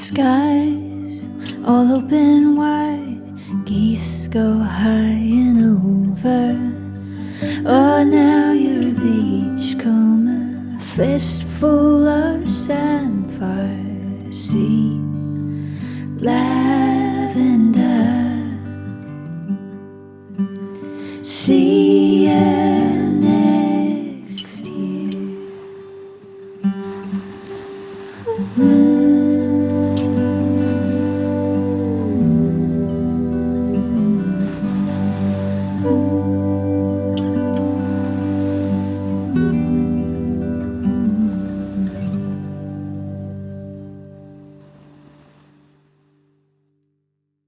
Skies all open wide, geese go high and over. Oh, now you're a beachcomber, a fistful of sandfire, sea, lavender. See you next year.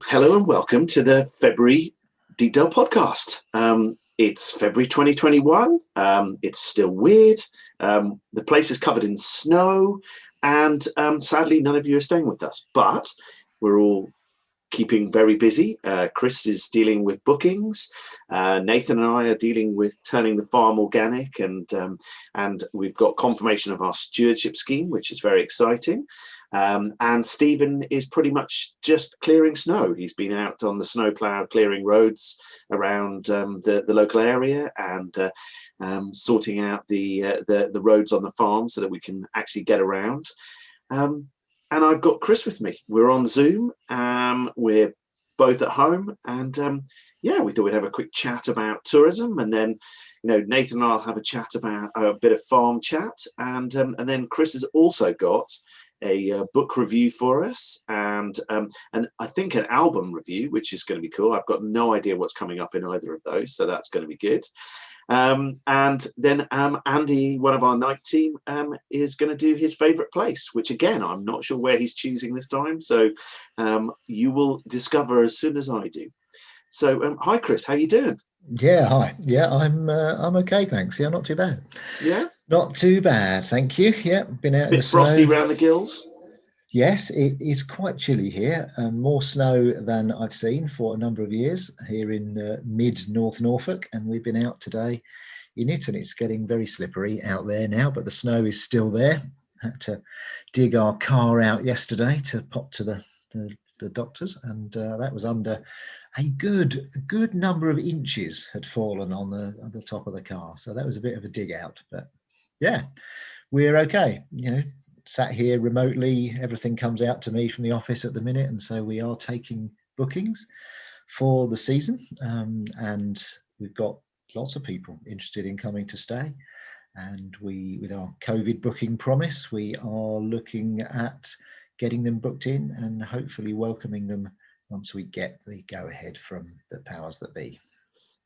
Hello and welcome to the February Deepdale podcast. It's February 2021. It's still weird. The place is covered in snow, and sadly, none of you are staying with us. But we're all keeping very busy. Chris is dealing with bookings. Nathan and I are dealing with turning the farm organic, and we've got confirmation of our stewardship scheme, which is very exciting. And Stephen is pretty much just clearing snow. He's been out on the snowplow clearing roads around the local area and sorting out the roads on the farm so that we can actually get around. And I've got Chris with me. We're on Zoom. We're both at home, and we thought we'd have a quick chat about tourism, and then Nathan and I'll have a chat about a bit of farm chat, and then Chris has also got a book review for us, and I think an album review, which is going to be cool. I've got no idea what's coming up in either of those, so that's going to be good. And then Andy, one of our night team, is going to do his favourite place, which again, I'm not sure where he's choosing this time. So you will discover as soon as I do. So hi, Chris, how you doing? Yeah, hi. Yeah, I'm okay, thanks. Yeah, not too bad. Yeah, not too bad, thank you. Yeah, been out in the snow. Frosty round the gills. Yes, it is quite chilly here, more snow than I've seen for a number of years here in mid North Norfolk, and we've been out today in it, and it's getting very slippery out there now, but the snow is still there. Had to dig our car out yesterday to pop to the doctors, and that was under a good number of inches had fallen on the top of the car, so that was a bit of a dig out, but yeah, we're okay. Sat here remotely, everything comes out to me from the office at the minute, and so we are taking bookings for the season, and we've got lots of people interested in coming to stay, and with our COVID booking promise, we are looking at getting them booked in and hopefully welcoming them once we get the go-ahead from the powers that be.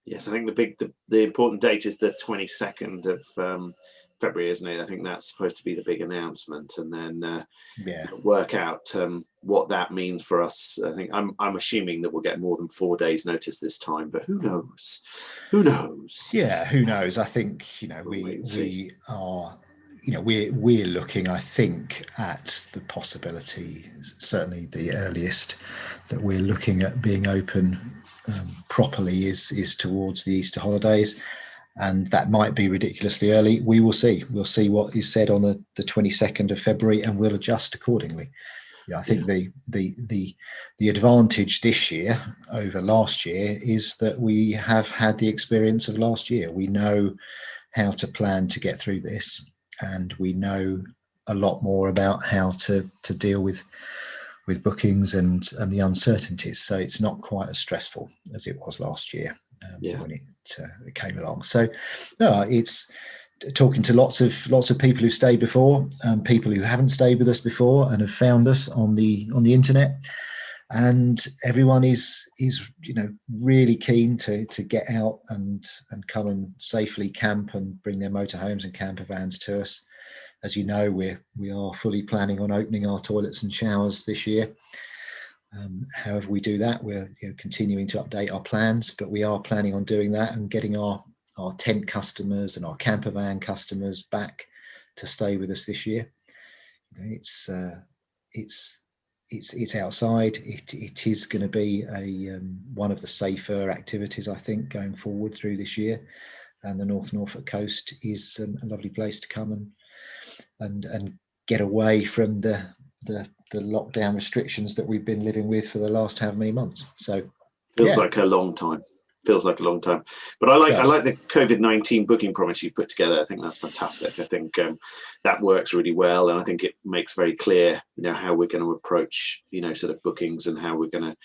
Yes, I think the important date is the 22nd of February, isn't it? I think that's supposed to be the big announcement, and then work out what that means for us. I think I'm assuming that we'll get more than 4 days notice this time, but who knows? Yeah, who knows? I think we are. We're looking, I think, at the possibility, certainly the earliest that we're looking at being open properly is towards the Easter holidays, and that might be ridiculously early. We will see. We'll see what is said on the 22nd of February, and we'll adjust accordingly. I think the advantage this year over last year is that we have had the experience of last year. We know how to plan to get through this, and we know a lot more about how to deal with bookings and the uncertainties. So it's not quite as stressful as it was last year when it came along. So no, it's talking to lots of people who stayed before, people who haven't stayed with us before and have found us on the internet, and everyone is really keen to get out and come and safely camp and bring their motorhomes and camper vans to us. As you know, we are fully planning on opening our toilets and showers this year. However we do that, we're continuing to update our plans, but we are planning on doing that and getting our tent customers and our camper van customers back to stay with us this year. It's outside. It is going to be one of the safer activities, I think, going forward through this year. And the North Norfolk Coast is a lovely place to come and get away from the lockdown restrictions that we've been living with for the last how many months. So feels like a long time. But I like the COVID-19 booking promise you put together. I think that's fantastic. I think that works really well, and I think it makes very clear, how we're going to approach, sort of bookings, and how we're going to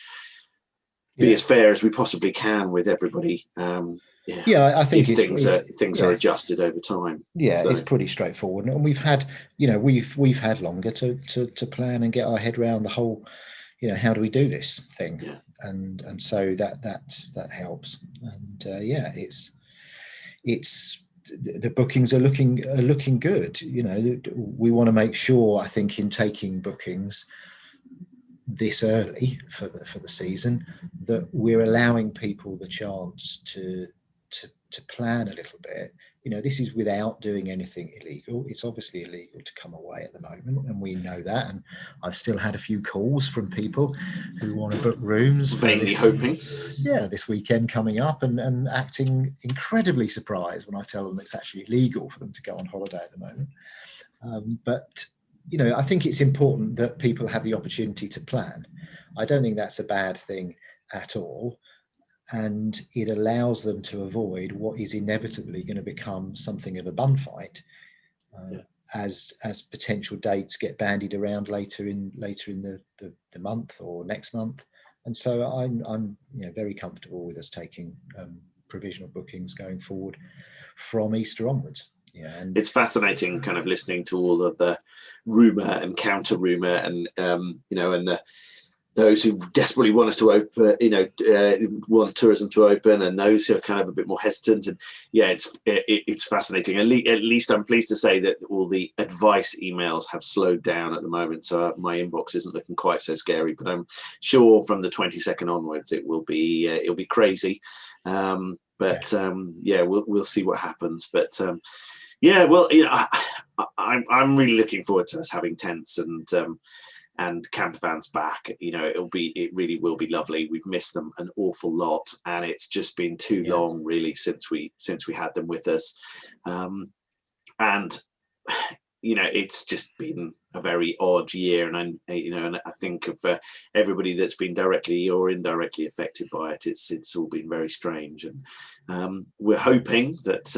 be as fair as we possibly can with everybody. I think things are adjusted over time. Yeah, so it's pretty straightforward, and we've had longer to plan and get our head around the whole, how do we do this thing, and so that helps, and it's the bookings are looking good. We want to make sure, I think, in taking bookings this early for the season, that we're allowing people the chance to plan a little bit. This is without doing anything illegal. It's obviously illegal to come away at the moment, and we know that. And I've still had a few calls from people who want to book rooms for this weekend coming up, and acting incredibly surprised when I tell them it's actually illegal for them to go on holiday at the moment. But I think it's important that people have the opportunity to plan. I don't think that's a bad thing at all. And it allows them to avoid what is inevitably going to become something of a bun fight as potential dates get bandied around later in the month or next month. And so I'm very comfortable with us taking provisional bookings going forward from Easter onwards. And it's fascinating kind of listening to all of the rumor and counter rumor, and and those who desperately want us to open, want tourism to open, and those who are kind of a bit more hesitant. And it's fascinating. At least I'm pleased to say that all the advice emails have slowed down at the moment, so my inbox isn't looking quite so scary. But I'm sure from the 22nd onwards it will be it'll be crazy. We'll see what happens. But I'm really looking forward to us having tents and camper vans back. It really will be lovely. We've missed them an awful lot, and it's just been too long really since we had them with us. It's just been a very odd year, and I think of everybody that's been directly or indirectly affected by it. It's all been very strange, and we're hoping that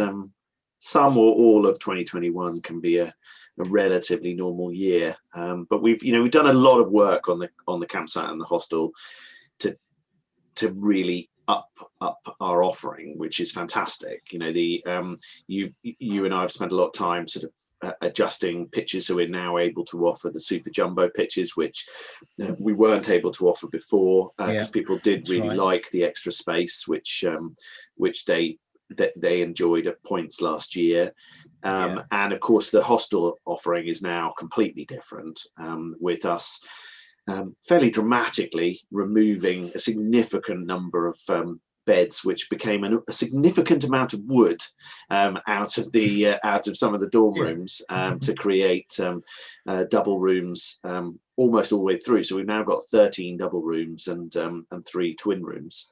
some or all of 2021 can be a relatively normal year. But we've done a lot of work on the campsite and the hostel to really up our offering, which is fantastic. You and I have spent a lot of time sort of adjusting pitches, so we're now able to offer the super jumbo pitches, which we weren't able to offer before, because people did really like the extra space, which they enjoyed at points last year. And of course the hostel offering is now completely different, with us fairly dramatically removing a significant number of beds, which became a significant amount of wood out of some of the dorm rooms, to create double rooms almost all the way through. So we've now got 13 double rooms and 3 twin rooms,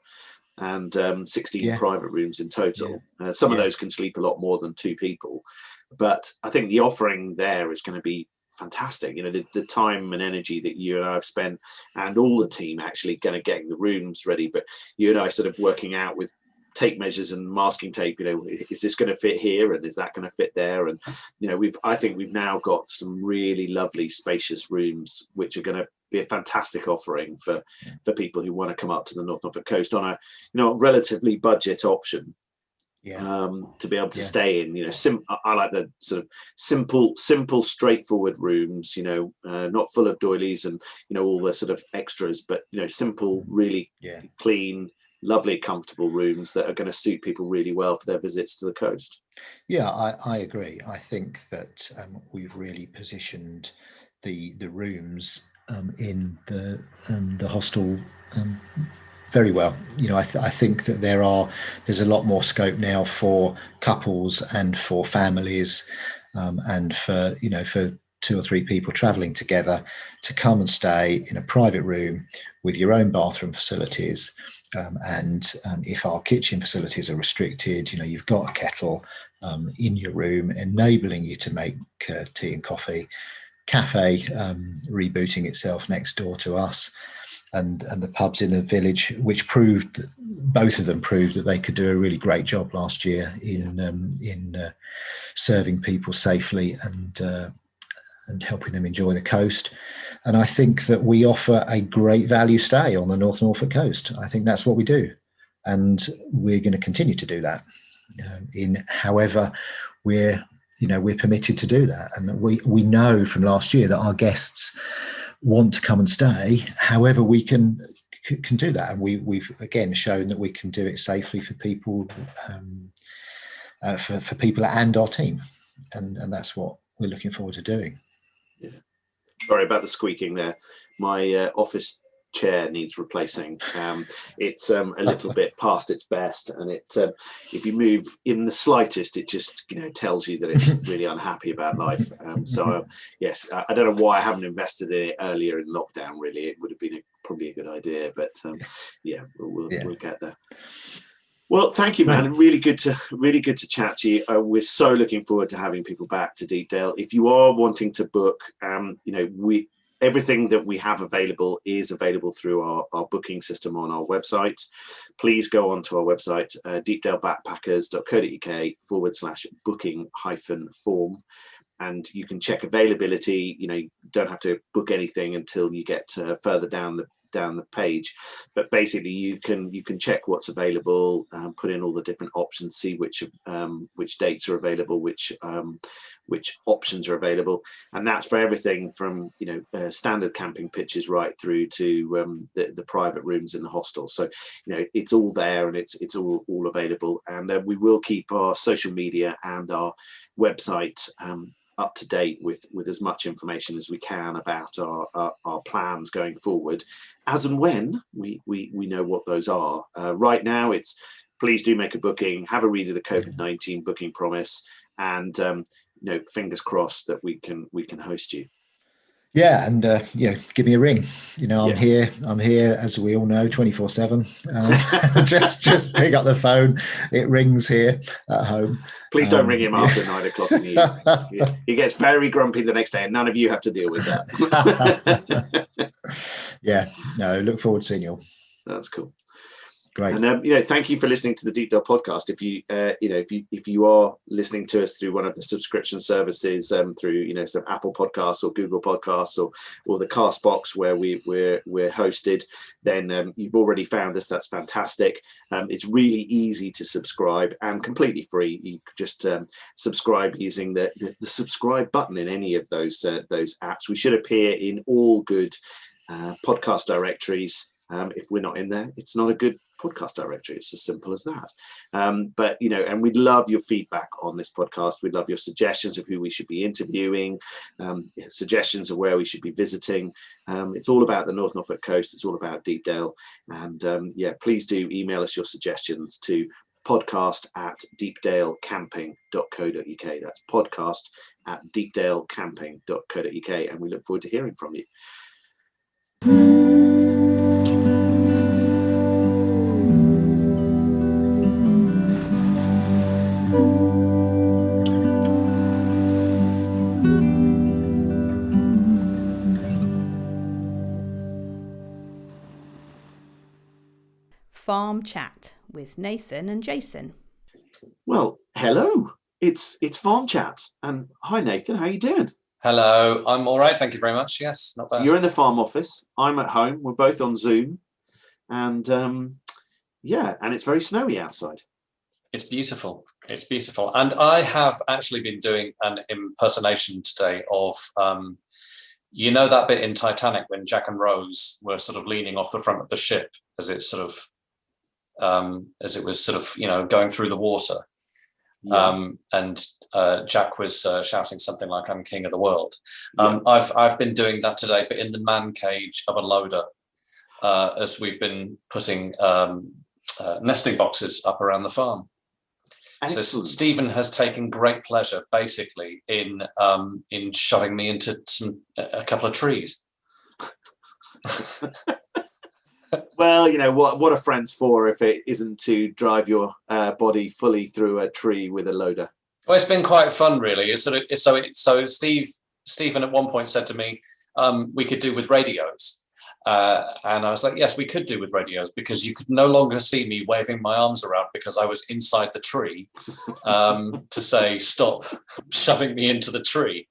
and 16 private rooms in total. Some of those can sleep a lot more than 2 people, but I think the offering there is going to be fantastic. The time and energy that you and I have spent, and all the team actually going to getting the rooms ready, but you and I sort of working out with tape measures and masking tape, is this going to fit here, and is that going to fit there? And I think we've now got some really lovely spacious rooms, which are going to be a fantastic offering for people who want to come up to the North Norfolk Coast on a relatively budget option. To be able to stay in, I like the sort of simple, straightforward rooms, not full of doilies and all the sort of extras, but simple, really clean, lovely, comfortable rooms that are going to suit people really well for their visits to the coast. I agree. I think that we've really positioned the rooms in the hostel very well. I think that there's a lot more scope now for couples and for families, and for 2 or 3 people traveling together to come and stay in a private room with your own bathroom facilities. And if our kitchen facilities are restricted, you've got a kettle in your room, enabling you to make tea and coffee cafe rebooting itself next door to us, and the pubs in the village, which both of them proved that they could do a really great job last year in serving people safely and helping them enjoy the coast. And I think that we offer a great value stay on the North Norfolk coast. I think that's what we do, and we're going to continue to do that in however we're permitted to do that. And we know from last year that our guests want to come and stay however we can do that, and we've again shown that we can do it safely for people, for people and our team, and that's what we're looking forward to doing. Yeah. Sorry about the squeaking there. My office chair needs replacing. It's a little bit past its best, and if you move in the slightest, it just tells you that it's really unhappy about life. Yes, I don't know why I haven't invested in it earlier in lockdown. Really, it would have been probably a good idea, but we'll get there. Well, thank you, man. Really good to chat to you. We're so looking forward to having people back to Deepdale. If you are wanting to book, everything that we have available is available through our booking system on our website. Please go onto our website, deepdalebackpackers.co.uk/booking-form. And you can check availability. You don't have to book anything until you get further down the page, but basically you can check what's available, put in all the different options, see which dates are available, which options are available, and that's for everything from standard camping pitches right through to the private rooms in the hostel. So it's all there, and it's all available. And we will keep our social media and our website up to date with as much information as we can about our plans going forward, as and when we know what those are. Right now, it's please do make a booking, have a read of the COVID-19 booking promise, and fingers crossed that we can host you. Yeah, and give me a ring. I'm here, as we all know, 24/7. Just pick up the phone. It rings here at home. Please don't ring him after 9 o'clock in the evening. He gets very grumpy the next day, and none of you have to deal with that. Look forward to seeing you all. That's cool. Great. And thank you for listening to the Deepdale podcast. If you are listening to us through one of the subscription services, through sort of Apple Podcasts or Google Podcasts or the Castbox where we're hosted, then you've already found us. That's fantastic. It's really easy to subscribe and completely free. You just subscribe using the subscribe button in any of those apps. We should appear in all good podcast directories. If we're not in there, it's not a good podcast directory. It's as simple as that. But and we'd love your feedback on this podcast. We'd love your suggestions of who we should be interviewing, suggestions of where we should be visiting. It's all about the North Norfolk Coast. It's all about Deepdale. And please do email us your suggestions to podcast@deepdalecamping.co.uk. That's podcast@deepdalecamping.co.uk. And we look forward to hearing from you. Farm Chat with Nathan and Jason. Well, hello. It's Farm Chat, and hi Nathan, how you doing? Hello, I'm all right, thank you very much. Yes, not bad. So you're in the farm office. I'm at home. We're both on Zoom, and and it's very snowy outside. It's beautiful. It's beautiful, and I have actually been doing an impersonation today of that bit in Titanic when Jack and Rose were sort of leaning off the front of the ship as it was going through the water. Yeah. And Jack was shouting something like, "I'm king of the world." I've been doing that today, but in the man cage of a loader, as we've been putting nesting boxes up around the farm. Excellent. So Stephen has taken great pleasure, basically, in shoving me into a couple of trees. Well, what a friend's for if it isn't to drive your body fully through a tree with a loader. Well, it's been quite fun, really. So Steve Stephen at one point said to me, we could do with radios. And I was like, yes, we could do with radios, because you could no longer see me waving my arms around because I was inside the tree to say, stop shoving me into the tree.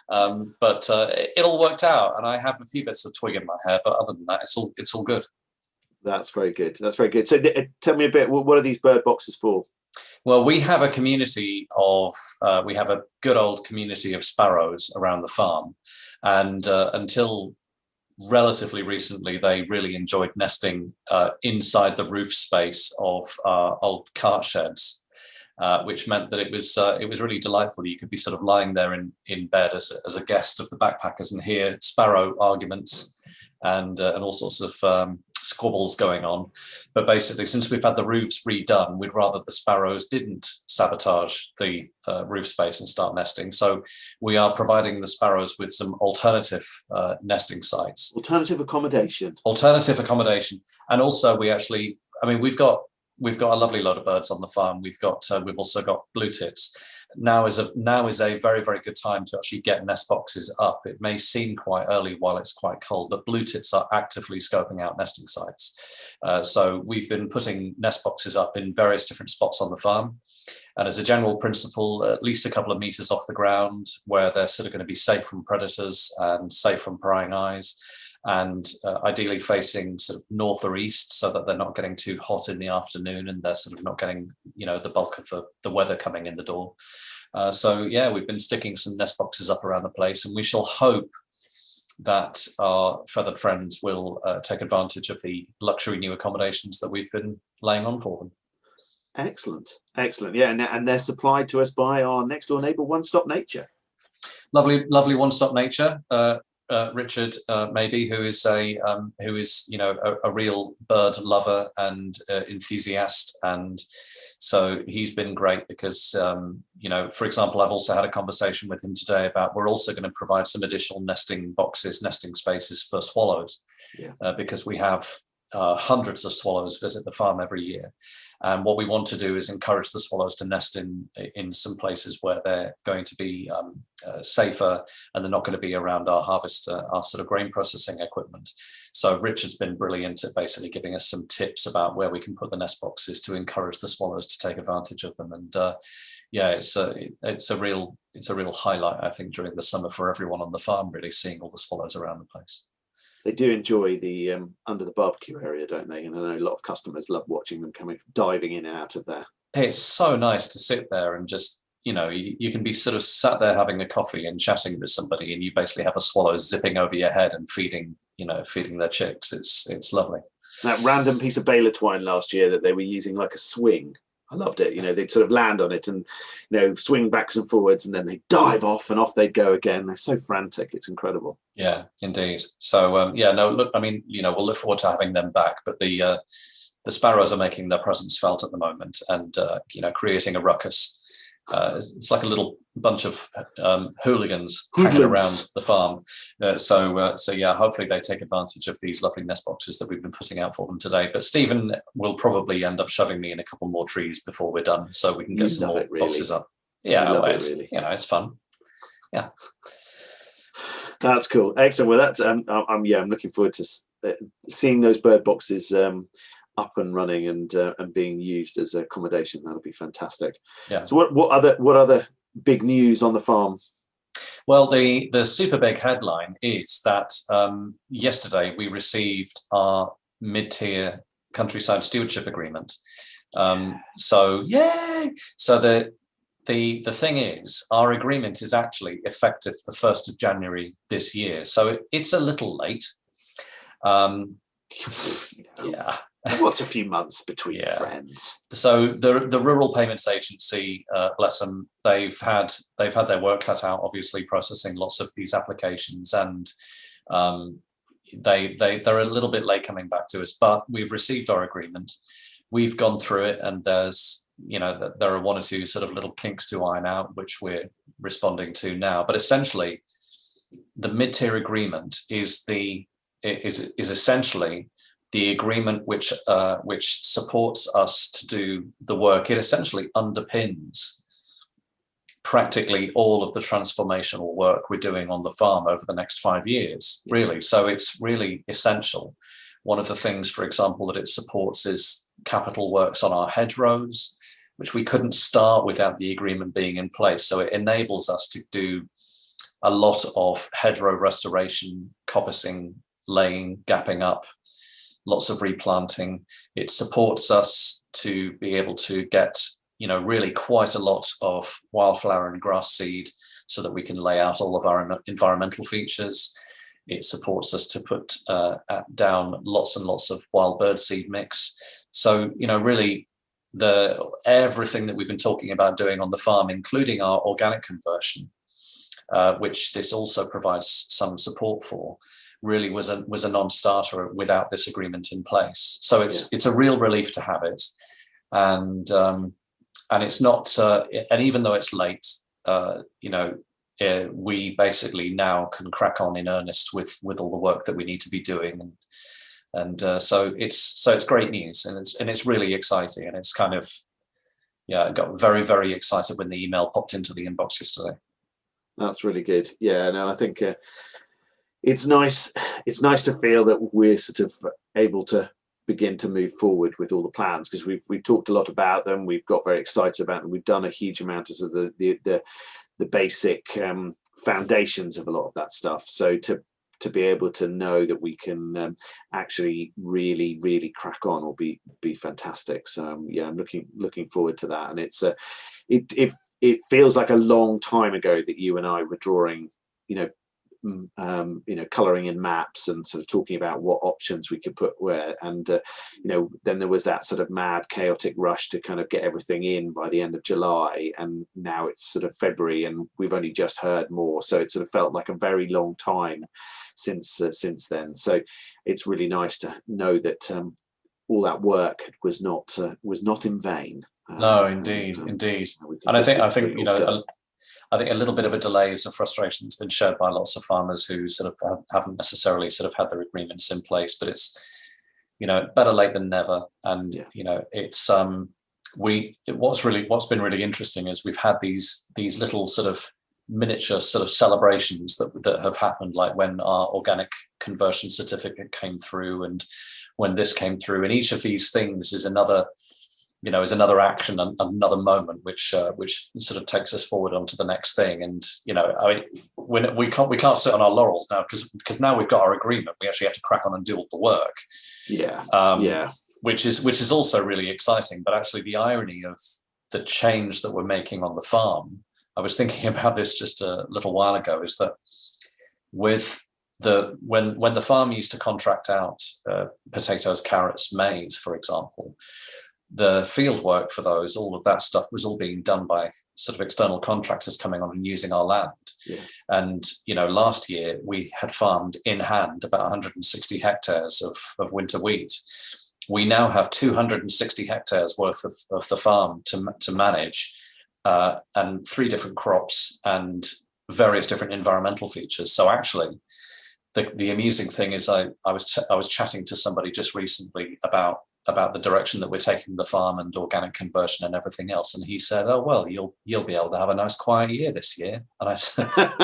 But it all worked out, and I have a few bits of twig in my hair, but other than that, it's all good. That's very good. That's very good. So tell me a bit, what are these bird boxes for? Well, we have a community of, we have a good old community of sparrows around the farm. And until relatively recently, they really enjoyed nesting inside the roof space of old cart sheds, which meant that it was really delightful. You could be sort of lying there in bed as a guest of the backpackers and hear sparrow arguments and all sorts of squabbles going on. But basically, since we've had the roofs redone, we'd rather the sparrows didn't sabotage the roof space and start nesting. So we are providing the sparrows with some alternative nesting sites. Alternative accommodation. And also we've got a lovely load of birds on the farm. We've also got blue tits. Now is a very, very good time to actually get nest boxes up. It may seem quite early while it's quite cold, but blue tits are actively scoping out nesting sites. So we've been putting nest boxes up in various different spots on the farm. And as a general principle, at least a couple of meters off the ground, where they're sort of going to be safe from predators and safe from prying eyes, and ideally facing sort of north or east, so that they're not getting too hot in the afternoon and they're sort of not getting, the bulk of the weather coming in the door. So yeah, we've been sticking some nest boxes up around the place, and we shall hope that our feathered friends will take advantage of the luxury new accommodations that we've been laying on for them. Excellent. Yeah, and they're supplied to us by our next door neighbour, One Stop Nature. Lovely One Stop Nature. Richard, maybe, who is a real bird lover and enthusiast, and so he's been great because for example, I've also had a conversation with him today about we're also going to provide some additional nesting spaces for swallows, because we have hundreds of swallows visit the farm every year. And what we want to do is encourage the swallows to nest in some places where they're going to be safer, and they're not going to be around our harvest, our sort of grain processing equipment. So Richard's been brilliant at basically giving us some tips about where we can put the nest boxes to encourage the swallows to take advantage of them. And it's a real highlight, I think, during the summer for everyone on the farm, really seeing all the swallows around the place. They do enjoy the under the barbecue area, don't they? And I know a lot of customers love watching them diving in and out of there. It's so nice to sit there and just, you can be sort of sat there having a coffee and chatting with somebody, and you basically have a swallow zipping over your head and feeding their chicks. It's lovely. That random piece of baler twine last year that they were using like a swing, I loved it. They'd sort of land on it and, swing backs and forwards, and then they dive off and off they'd go again. They're so frantic. It's incredible. Yeah, indeed. So, we'll look forward to having them back. But the sparrows are making their presence felt at the moment, and, creating a ruckus. It's like a little bunch of hooligans hanging around the farm. Hopefully they take advantage of these lovely nest boxes that we've been putting out for them today. But Stephen will probably end up shoving me in a couple more trees before we're done, so we can get some more boxes up. Yeah, it's fun. Yeah, that's cool. Excellent. Well, that's I'm looking forward to seeing those bird boxes up and running and being used as accommodation. That'll be fantastic. Yeah. So what other big news on the farm? Well, the super big headline is that yesterday we received our mid-tier Countryside Stewardship agreement. So yay! So the thing is, our agreement is actually effective the 1st of January this year. So it's a little late. Yeah. What's a few months between friends? So the Rural Payments Agency, bless them, they've had their work cut out, obviously processing lots of these applications, and they're a little bit late coming back to us. But we've received our agreement, we've gone through it, and there's there are one or two sort of little kinks to iron out, which we're responding to now. But essentially, the mid-tier agreement is essentially the agreement which supports us to do the work. It essentially underpins practically all of the transformational work we're doing on the farm over the next 5 years, really. So it's really essential. One of the things, for example, that it supports is capital works on our hedgerows, which we couldn't start without the agreement being in place. So it enables us to do a lot of hedgerow restoration, coppicing, laying, gapping up, lots of replanting. It supports us to be able to get, really quite a lot of wildflower and grass seed so that we can lay out all of our environmental features. It supports us to put down lots and lots of wild bird seed mix. So, really everything that we've been talking about doing on the farm, including our organic conversion, which this also provides some support for, really was a non-starter without this agreement in place. So it's a real relief to have it, and it's not. And even though it's late, we basically now can crack on in earnest with all the work that we need to be doing, and so it's great news, and it's really exciting, and it's kind of I got very, very excited when the email popped into the inbox yesterday. That's really good. Yeah, no, I think it's nice. It's nice to feel that we're sort of able to begin to move forward with all the plans, because we've talked a lot about them. We've got very excited about them. We've done a huge amount of the basic foundations of a lot of that stuff. So to be able to know that we can actually really, really crack on will be fantastic. So I'm looking forward to that. And it's it feels like a long time ago that you and I were drawing, colouring in maps and sort of talking about what options we could put where. And then there was that sort of mad, chaotic rush to kind of get everything in by the end of July, and now it's sort of February, and we've only just heard more. So it sort of felt like a very long time since then. So it's really nice to know that all that work was not in vain. No, indeed. And I think I think a little bit of a delay is a frustration that's been shared by lots of farmers who sort of haven't necessarily sort of had their agreements in place, but it's, better late than never. And, it's, what's been really interesting is we've had these little sort of miniature sort of celebrations that have happened, like when our organic conversion certificate came through and when this came through. And each of these things is another action and another moment which sort of takes us forward onto the next thing. And we can't sit on our laurels now, because now we've got our agreement. We actually have to crack on and do all the work. Which is also really exciting. But actually, the irony of the change that we're making on the farm, I was thinking about this just a little while ago, is that with when the farm used to contract out potatoes, carrots, maize, for example, the field work for those, all of that stuff was all being done by sort of external contractors coming on and using our land. And, last year we had farmed in hand about 160 hectares of winter wheat. We now have 260 hectares worth of the farm to manage, and 3 different crops and various different environmental features. So actually, the amusing thing is I was chatting to somebody just recently about the direction that we're taking the farm and organic conversion and everything else, and he said, "Oh well, you'll be able to have a nice quiet year this year." And I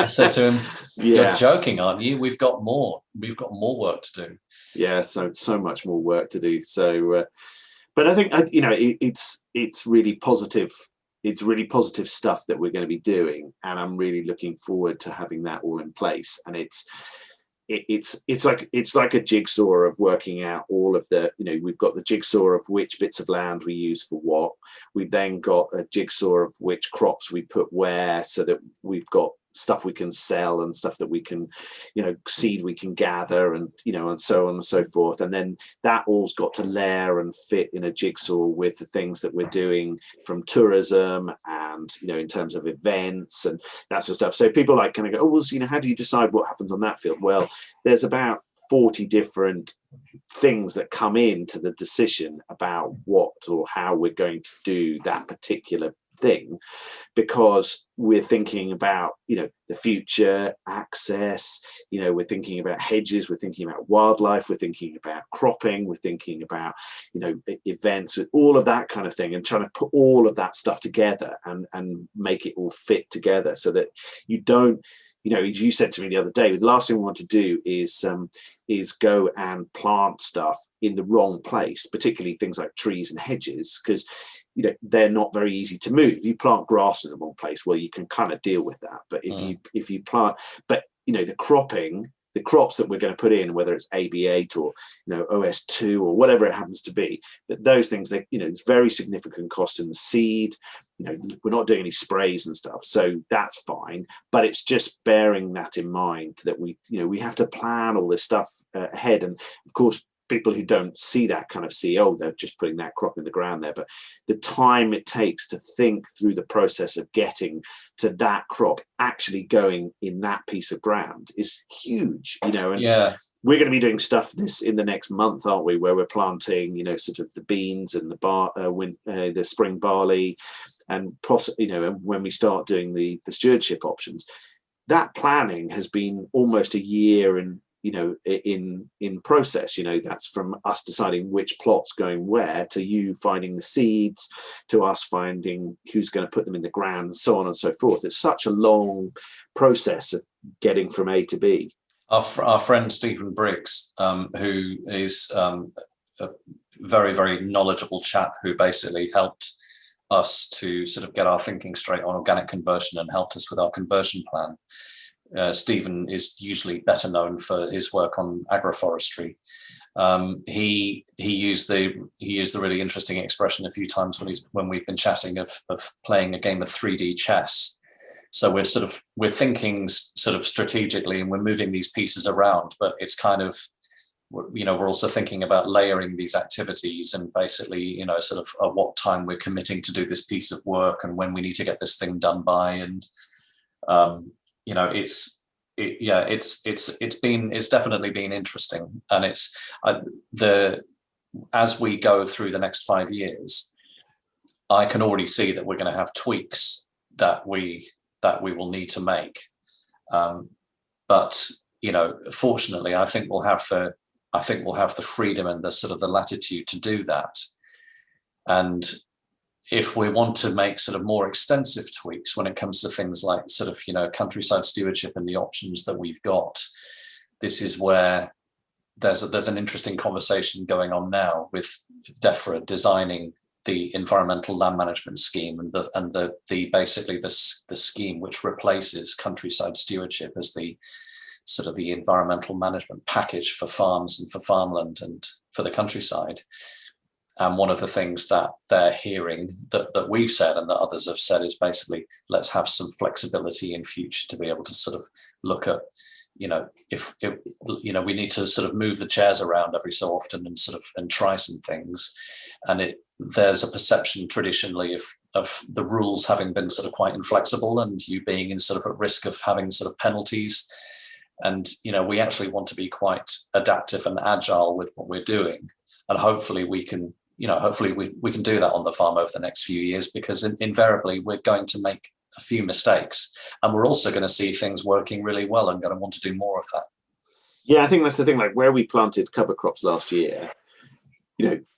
said to him, "You're joking, aren't you? We've got more work to do." Yeah, so much more work to do. So, but I think it's really positive. It's really positive stuff that we're going to be doing, and I'm really looking forward to having that all in place. And it's like a jigsaw of working out all of the, we've got the jigsaw of which bits of land we use for what. We've then got a jigsaw of which crops we put where, so that we've got stuff we can sell and stuff that we can, seed we can gather, and and so on and so forth. And then that all's got to layer and fit in a jigsaw with the things that we're doing from tourism and in terms of events and that sort of stuff. So people kind of go, "Oh well, how do you decide what happens on that field?" Well, there's about 40 different things that come into the decision about what or how we're going to do that particular thing, because we're thinking about, the future, access, we're thinking about hedges, we're thinking about wildlife, we're thinking about cropping, we're thinking about, events, with all of that kind of thing, and trying to put all of that stuff together and make it all fit together, so that you don't, as you said to me the other day, the last thing we want to do is go and plant stuff in the wrong place, particularly things like trees and hedges, because they're not very easy to move. If you plant grass in the wrong place, well, you can kind of deal with that. But if you plant, but the crops that we're going to put in, whether it's AB8 or OS2 or whatever it happens to be, that those things, there's very significant cost in the seed. We're not doing any sprays and stuff, so that's fine. But it's just bearing that in mind, that we have to plan all this stuff ahead. And of course, people who don't see that kind of see, oh, they're just putting that crop in the ground there. But the time it takes to think through the process of getting to that crop actually going in that piece of ground is huge, and we're going to be doing stuff in the next month, aren't we, where we're planting, sort of the beans and the spring barley, and and when we start doing the stewardship options, that planning has been almost a year in process. That's from us deciding which plot's going where, to you finding the seeds, to us finding who's going to put them in the ground, and so on and so forth. It's such a long process of getting from A to B. Our friend Stephen Briggs, who is a very, very knowledgeable chap, who basically helped us to sort of get our thinking straight on organic conversion and helped us with our conversion plan. Stephen is usually better known for his work on agroforestry. He used the really interesting expression a few times when we've been chatting of playing a game of 3D chess. So we're thinking sort of strategically, and we're moving these pieces around, but it's kind of, we're also thinking about layering these activities, and basically, sort of at what time we're committing to do this piece of work and when we need to get this thing done by. And it's definitely been interesting. And as we go through the next 5 years, I can already see that we're going to have tweaks that we will need to make. But fortunately, I think we'll have the freedom and the sort of the latitude to do that. And if we want to make sort of more extensive tweaks when it comes to things like sort of, countryside stewardship and the options that we've got, this is where there's an interesting conversation going on now with DEFRA designing the environmental land management scheme, and the scheme which replaces countryside stewardship as the sort of the environmental management package for farms and for farmland and for the countryside. And one of the things that they're hearing that we've said and that others have said is basically, let's have some flexibility in future to be able to sort of look at, if we need to sort of move the chairs around every so often and try some things. And there's a perception traditionally of the rules having been sort of quite inflexible, and you being in sort of at risk of having sort of penalties. And, we actually want to be quite adaptive and agile with what we're doing. And hopefully we can, we can do that on the farm over the next few years, because invariably we're going to make a few mistakes, and we're also going to see things working really well and going to want to do more of that. Yeah, I think that's the thing. Like where we planted cover crops last year,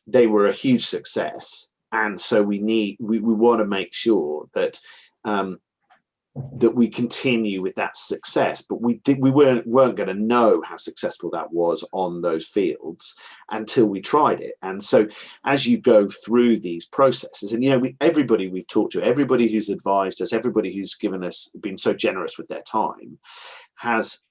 they were a huge success, and so we want to make sure that that we continue with that success. But we weren't going to know how successful that was on those fields until we tried it. And so as you go through these processes, and everybody we've talked to, everybody who's advised us, everybody who's been so generous with their time, has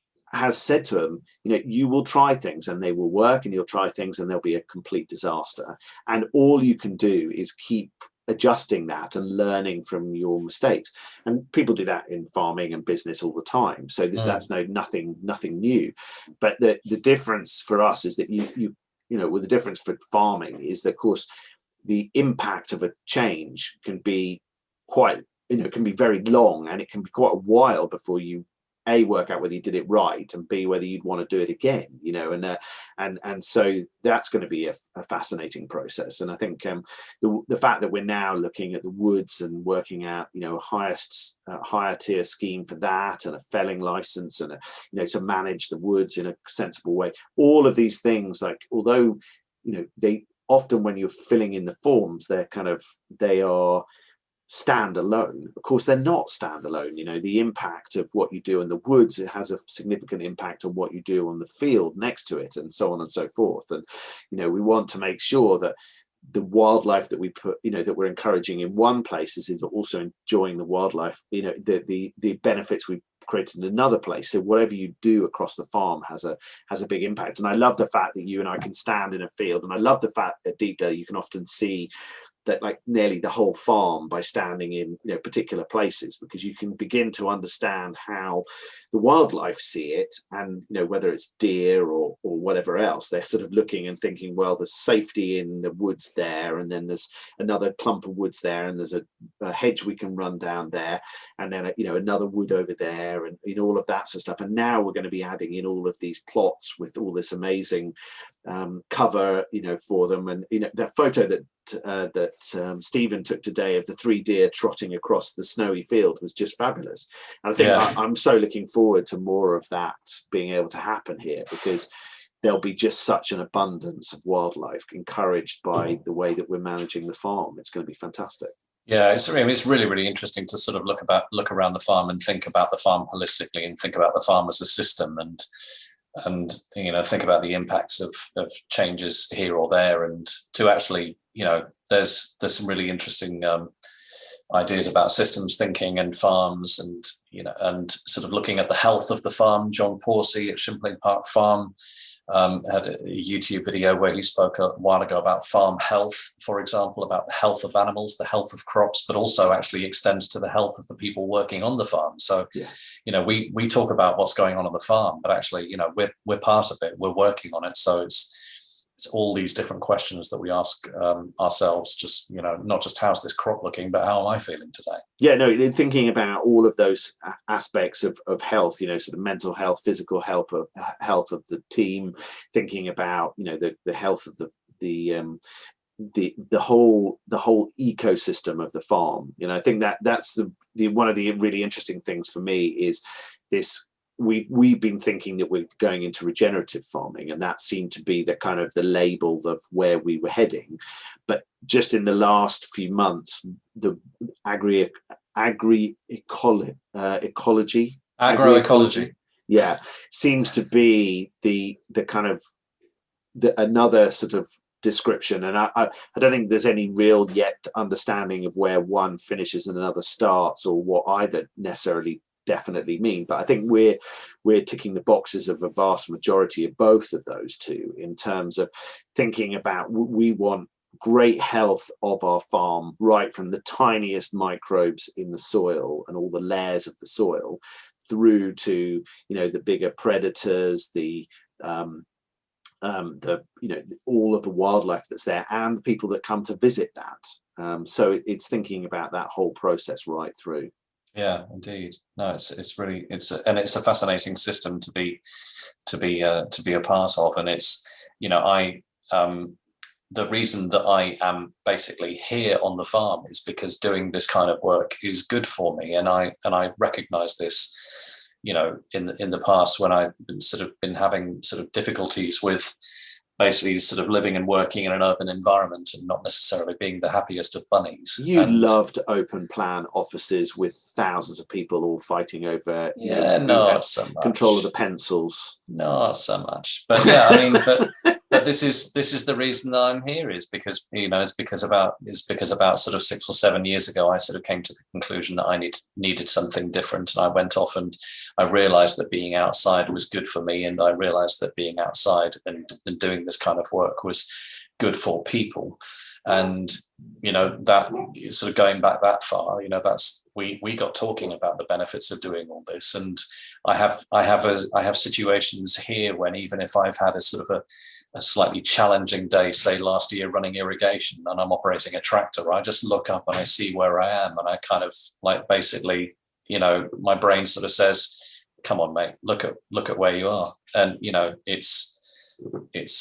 said to them, you will try things and they will work, and you'll try things and they'll be a complete disaster. And all you can do is keep adjusting that and learning from your mistakes. And people do that in farming and business all the time. So that's nothing new. But the difference for us is that the difference for farming is that, of course, the impact of a change can be quite, can be very long, and it can be quite a while before you A, work out whether you did it right, and B, whether you'd want to do it again, and so that's going to be a fascinating process. And I think the fact that we're now looking at the woods and working out, a higher tier scheme for that, and a felling license, and to manage the woods in a sensible way, all of these things, like, although they often, when you're filling in the forms, they are standalone. Of course, they're not standalone. The impact of what you do in the woods, it has a significant impact on what you do on the field next to it, and so on and so forth. And we want to make sure that the wildlife that we put, that we're encouraging in one place is also enjoying the wildlife, the benefits we created in another place. So whatever you do across the farm has a big impact. And I love the fact that you and I can stand in a field, and I love the fact that Deepdale you can often see that, like, nearly the whole farm by standing in particular places, because you can begin to understand how the wildlife see it, and whether it's deer or whatever else, they're sort of looking and thinking, well, there's safety in the woods there, and then there's another clump of woods there, and there's a hedge we can run down there, and then another wood over there, and all of that sort of stuff. And now we're going to be adding in all of these plots with all this amazing cover for them. And that photo that Stephen took today of the 3 deer trotting across the snowy field was just fabulous. And I think I'm so looking forward to more of that being able to happen here, because there'll be just such an abundance of wildlife encouraged by the way that we're managing the farm. It's going to be fantastic. Yeah, it's really, really interesting to sort of look around the farm and think about the farm holistically, and think about the farm as a system, and think about the impacts of changes here or there, and to actually, there's some really interesting ideas about systems thinking and farms, and and sort of looking at the health of the farm. John Porsey at Shimpling Park Farm had a YouTube video where he spoke a while ago about farm health, for example, about the health of animals, the health of crops, but also actually extends to the health of the people working on the farm. So, we talk about what's going on the farm, but actually, we're part of it. We're working on it. So it's all these different questions that we ask ourselves, just, not just how's this crop looking, but how am I feeling today? Yeah, no, thinking about all of those aspects of health, sort of mental health, physical health of the team, thinking about, the health of the whole ecosystem of the farm. I think that's the one of the really interesting things for me is this. We've been thinking that we're going into regenerative farming, and that seemed to be the kind of the label of where we were heading. But just in the last few months, the agroecology, seems to be the kind of another sort of description. And I don't think there's any real yet understanding of where one finishes and another starts, or what either necessarily definitely mean. But I think we're ticking the boxes of a vast majority of both of those two, in terms of thinking about, we want great health of our farm, right from the tiniest microbes in the soil and all the layers of the soil, through to the bigger predators, all of the wildlife that's there, and the people that come to visit that. So it's thinking about that whole process right through. Yeah, indeed. No, it's really a fascinating system to be a part of, and it's the reason that I am basically here on the farm is because doing this kind of work is good for me, and I recognize this, in the past, when I've been having sort of difficulties with basically sort of living and working in an urban environment and not necessarily being the happiest of bunnies. You loved open plan offices with thousands of people all fighting over not so much control of the pencils. Not so much, but yeah, I mean, but this is the reason that I'm here, is because it's because about sort of 6 or 7 years ago I sort of came to the conclusion that I needed something different, and I went off and I realized that being outside was good for me, and I realized that being outside and doing this kind of work was good for people. And that sort of going back that far, that's we got talking about the benefits of doing all this. And I have situations here when, even if I've had a sort of a slightly challenging day, say last year running irrigation, and I'm operating a tractor, I just look up and I see where I am, and I kind of like basically, my brain sort of says, come on, mate, look at where you are. And it's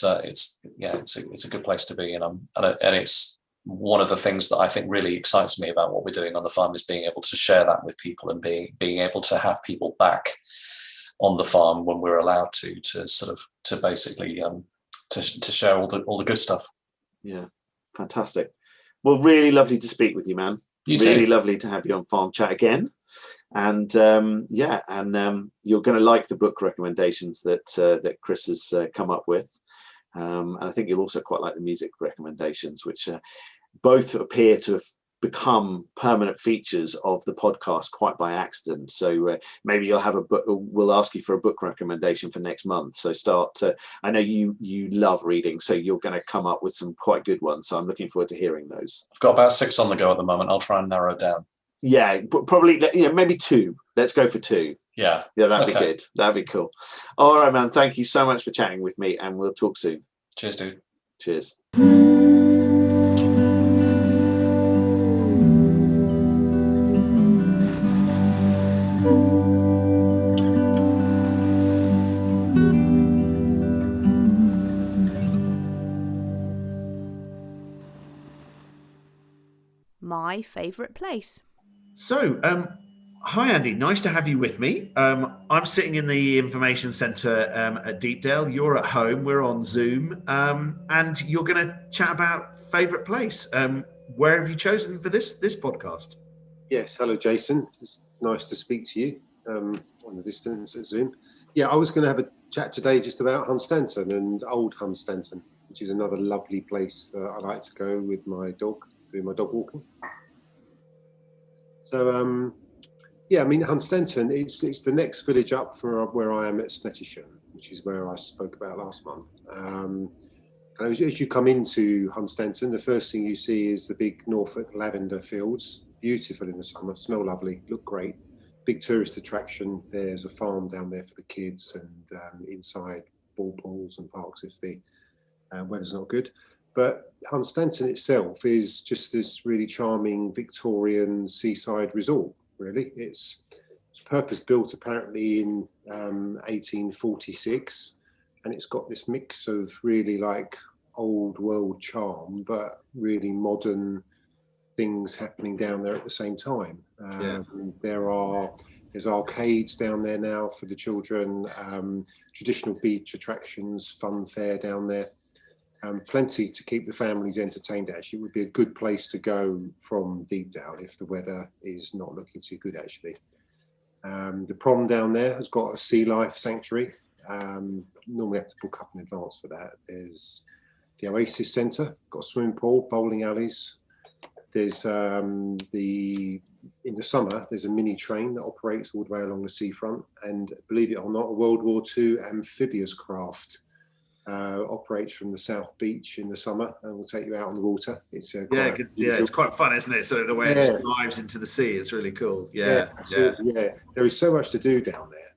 a good place to be. And it's one of the things that I think really excites me about what we're doing on the farm is being able to share that with people and being able to have people back on the farm when we're allowed to basically to share all the good stuff. Yeah, fantastic. Well, really lovely to speak with you, man. Really lovely to have you on Farm Chat again. And you're going to like the book recommendations that Chris has come up with. And I think you'll also quite like the music recommendations, which both appear to have become permanent features of the podcast quite by accident. So maybe you'll have a book. We'll ask you for a book recommendation for next month. So I know you love reading, so you're going to come up with some quite good ones. So I'm looking forward to hearing those. I've got about 6 on the go at the moment. I'll try and narrow it down. Yeah, probably, maybe 2. Let's go for 2. Yeah, that'd be good. That'd be cool. All right, man. Thank you so much for chatting with me, and we'll talk soon. Cheers, dude. Cheers. My favourite place. So, hi Andy, nice to have you with me. I'm sitting in the information centre at Deepdale. You're at home. We're on Zoom, and you're going to chat about favourite place. Where have you chosen for this podcast? Yes, hello Jason. It's nice to speak to you on the distance at Zoom. Yeah, I was going to have a chat today just about Hunstanton and Old Hunstanton, which is another lovely place that I like to go with my dog, doing my dog walking. So, Hunstanton, it's the next village up from where I am at Snettisham, which is where I spoke about last month. And as you come into Hunstanton, the first thing you see is the big Norfolk lavender fields, beautiful in the summer, smell lovely, look great. Big tourist attraction. There's a farm down there for the kids and inside ball pools and parks if the weather's not good. But Hunstanton itself is just this really charming Victorian seaside resort, really. It's purpose built apparently in 1846, and it's got this mix of really like old world charm, but really modern things happening down there at the same time. There's arcades down there now for the children, traditional beach attractions, fun fair down there. Plenty to keep the families entertained. Actually, it would be a good place to go from Deepdale if the weather is not looking too good. Actually, the prom down there has got a sea life sanctuary. Normally have to book up in advance for that. There's the Oasis Centre, got a swimming pool, bowling alleys. There's in the summer there's a mini train that operates all the way along the seafront, and believe it or not, a World War II amphibious craft operates from the South Beach in the summer and will take you out on the water. It's it's quite fun, isn't it? So the way it dives into the sea is really cool. Yeah. There is so much to do down there.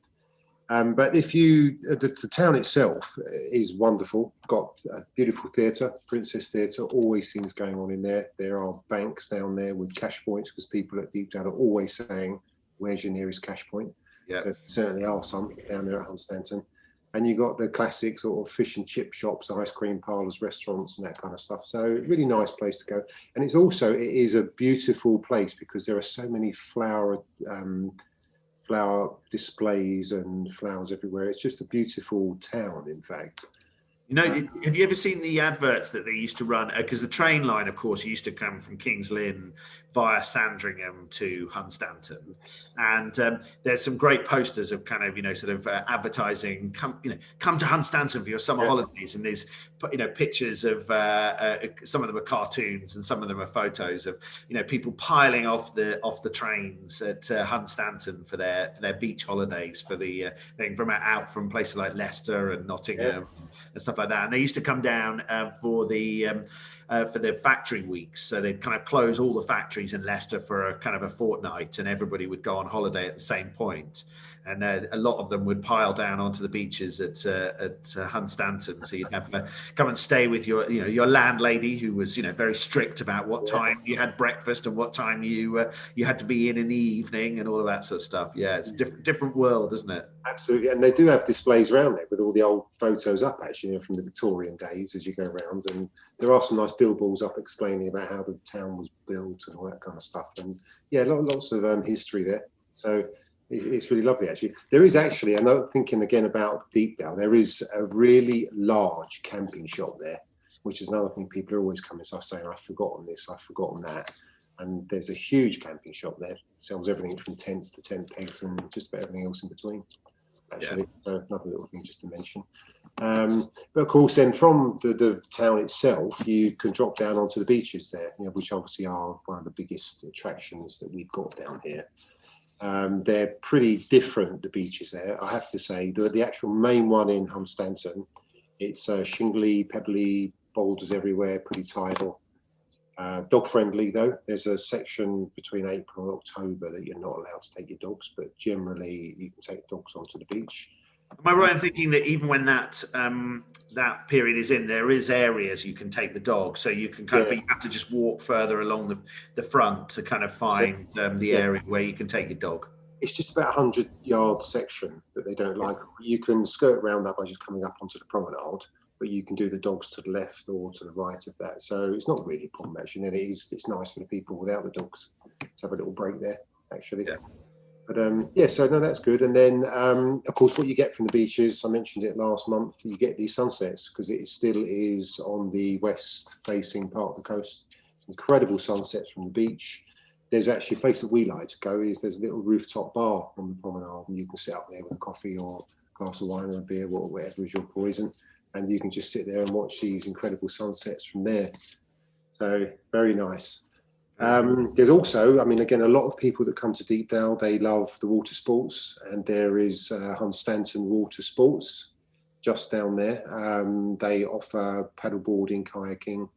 But if the town itself is wonderful. Got a beautiful theatre, Princess Theatre. Always things going on in there. There are banks down there with cash points because people at Deepdale are always saying, "Where's your nearest cash point?" Yeah. So there certainly are some down there at Hunstanton. And you got the classic sort of fish and chip shops, ice cream parlours, restaurants, and that kind of stuff. So really nice place to go. And it is a beautiful place because there are so many flower displays and flowers everywhere. It's just a beautiful town, in fact. Have you ever seen the adverts that they used to run? Because the train line, of course, used to come from King's Lynn via Sandringham to Hunstanton. And there's some great posters of kind of, advertising, come to Hunstanton for your summer holidays. And there's, pictures of, some of them are cartoons and some of them are photos of, people piling off the trains at Hunstanton for their beach holidays, for the thing from places like Leicester and Nottingham and stuff like like that. And they used to come down for the factory weeks. So they'd kind of close all the factories in Leicester for a kind of a fortnight, and everybody would go on holiday at the same point. And a lot of them would pile down onto the beaches at Hunstanton. So you'd have come and stay with your landlady, who was very strict about what time you had breakfast and what time you had to be in the evening and all of that sort of stuff. Yeah, it's a different world, isn't it? Absolutely, and they do have displays around there with all the old photos up, actually, from the Victorian days as you go around. And there are some nice billboards up explaining about how the town was built and all that kind of stuff. And yeah, lots of history there. So it's really lovely, actually. There is actually, and I'm thinking again about Deepdale, there is a really large camping shop there, which is another thing people are always coming to us saying, I've forgotten this, I've forgotten that. And there's a huge camping shop there. Sells everything from tents to tent pegs and just about everything else in between, actually. So another little thing just to mention. But of course, then from the town itself, you can drop down onto the beaches there, which obviously are one of the biggest attractions that we've got down here. They're pretty different, the beaches there, I have to say. The actual main one in Hunstanton, it's shingly, pebbly, boulders everywhere, pretty tidal. Dog friendly though. There's a section between April and October that you're not allowed to take your dogs, but generally you can take dogs onto the beach. Am I right in thinking that even when that period is in, there is areas you can take the dog, so you can kind of you have to just walk further along the front to kind of find the area where you can take your dog? It's just about 100-yard section that they don't like. You can skirt around that by just coming up onto the promenade, but you can do the dogs to the left or to the right of that. So it's not really a problem, actually. And it's nice for the people without the dogs to have a little break there, actually. Yeah. But so no, that's good. And then, of course, what you get from the beaches, I mentioned it last month, you get these sunsets because it still is on the west-facing part of the coast. Incredible sunsets from the beach. There's actually a place that we like to go. There's a little rooftop bar on the promenade, and you can sit up there with a coffee or a glass of wine or a beer, or whatever is your poison, and you can just sit there and watch these incredible sunsets from there. So very nice. There's also, I mean, again, a lot of people that come to Deepdale, they love the water sports, and there is Hunstanton Water Sports just down there. They offer paddleboarding, kayaking.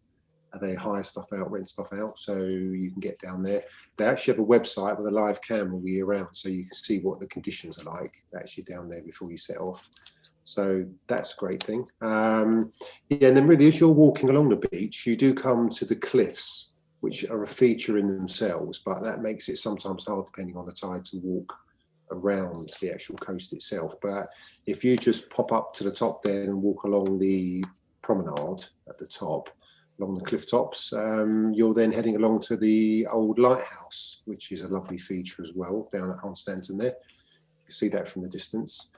They hire stuff out, rent stuff out, so you can get down there. They actually have a website with a live cam all year round, so you can see what the conditions are like actually down there before you set off. So that's a great thing. And then really, as you're walking along the beach, you do come to the cliffs, which are a feature in themselves, but that makes it sometimes hard, depending on the tide, to walk around the actual coast itself. But if you just pop up to the top there and walk along the promenade at the top, along the cliff tops, you're then heading along to the old lighthouse, which is a lovely feature as well, down at Hunstanton there. You can see that from the distance.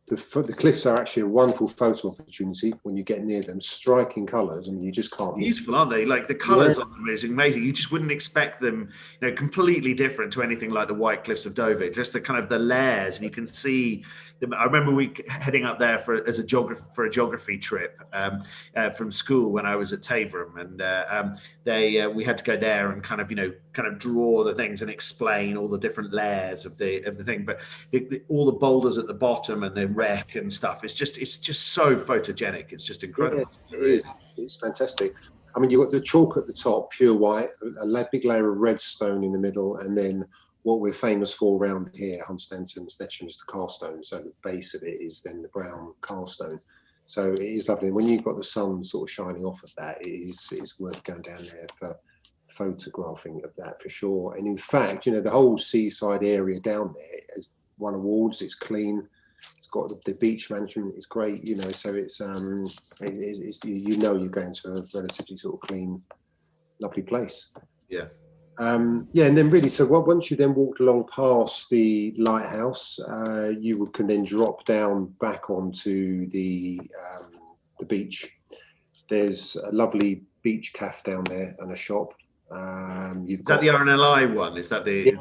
The cliffs are actually a wonderful photo opportunity when you get near them. Striking colours. I mean, you just can't. Beautiful, aren't they? Like the colours on them is amazing. You just wouldn't expect them, completely different to anything like the White Cliffs of Dover. Just the kind of the layers, and you can see them. I remember we heading up there for a geography trip from school when I was at Taverham, and we had to go there and kind of draw the things and explain all the different layers of the thing. But all the boulders at the bottom and the wreck and stuff, it's just so photogenic. It's just incredible. Yeah, it is. It's fantastic. I mean, you've got the chalk at the top, pure white, a big layer of red stone in the middle, and then what we're famous for around here, Hunstanton, Stetson, is the carstone. So the base of it is then the brown carstone. So it is lovely. And when you've got the sun sort of shining off of that, it's worth going down there for photographing of that for sure. And in fact, the whole seaside area down there has won awards. It's clean. It's got the beach management is great, so it's you're going to a relatively sort of clean, lovely place. Yeah. And then really, so once you then walked along past the lighthouse, you can then drop down back onto the beach. There's a lovely beach cafe down there and a shop. Is that the RNLI one? Is that the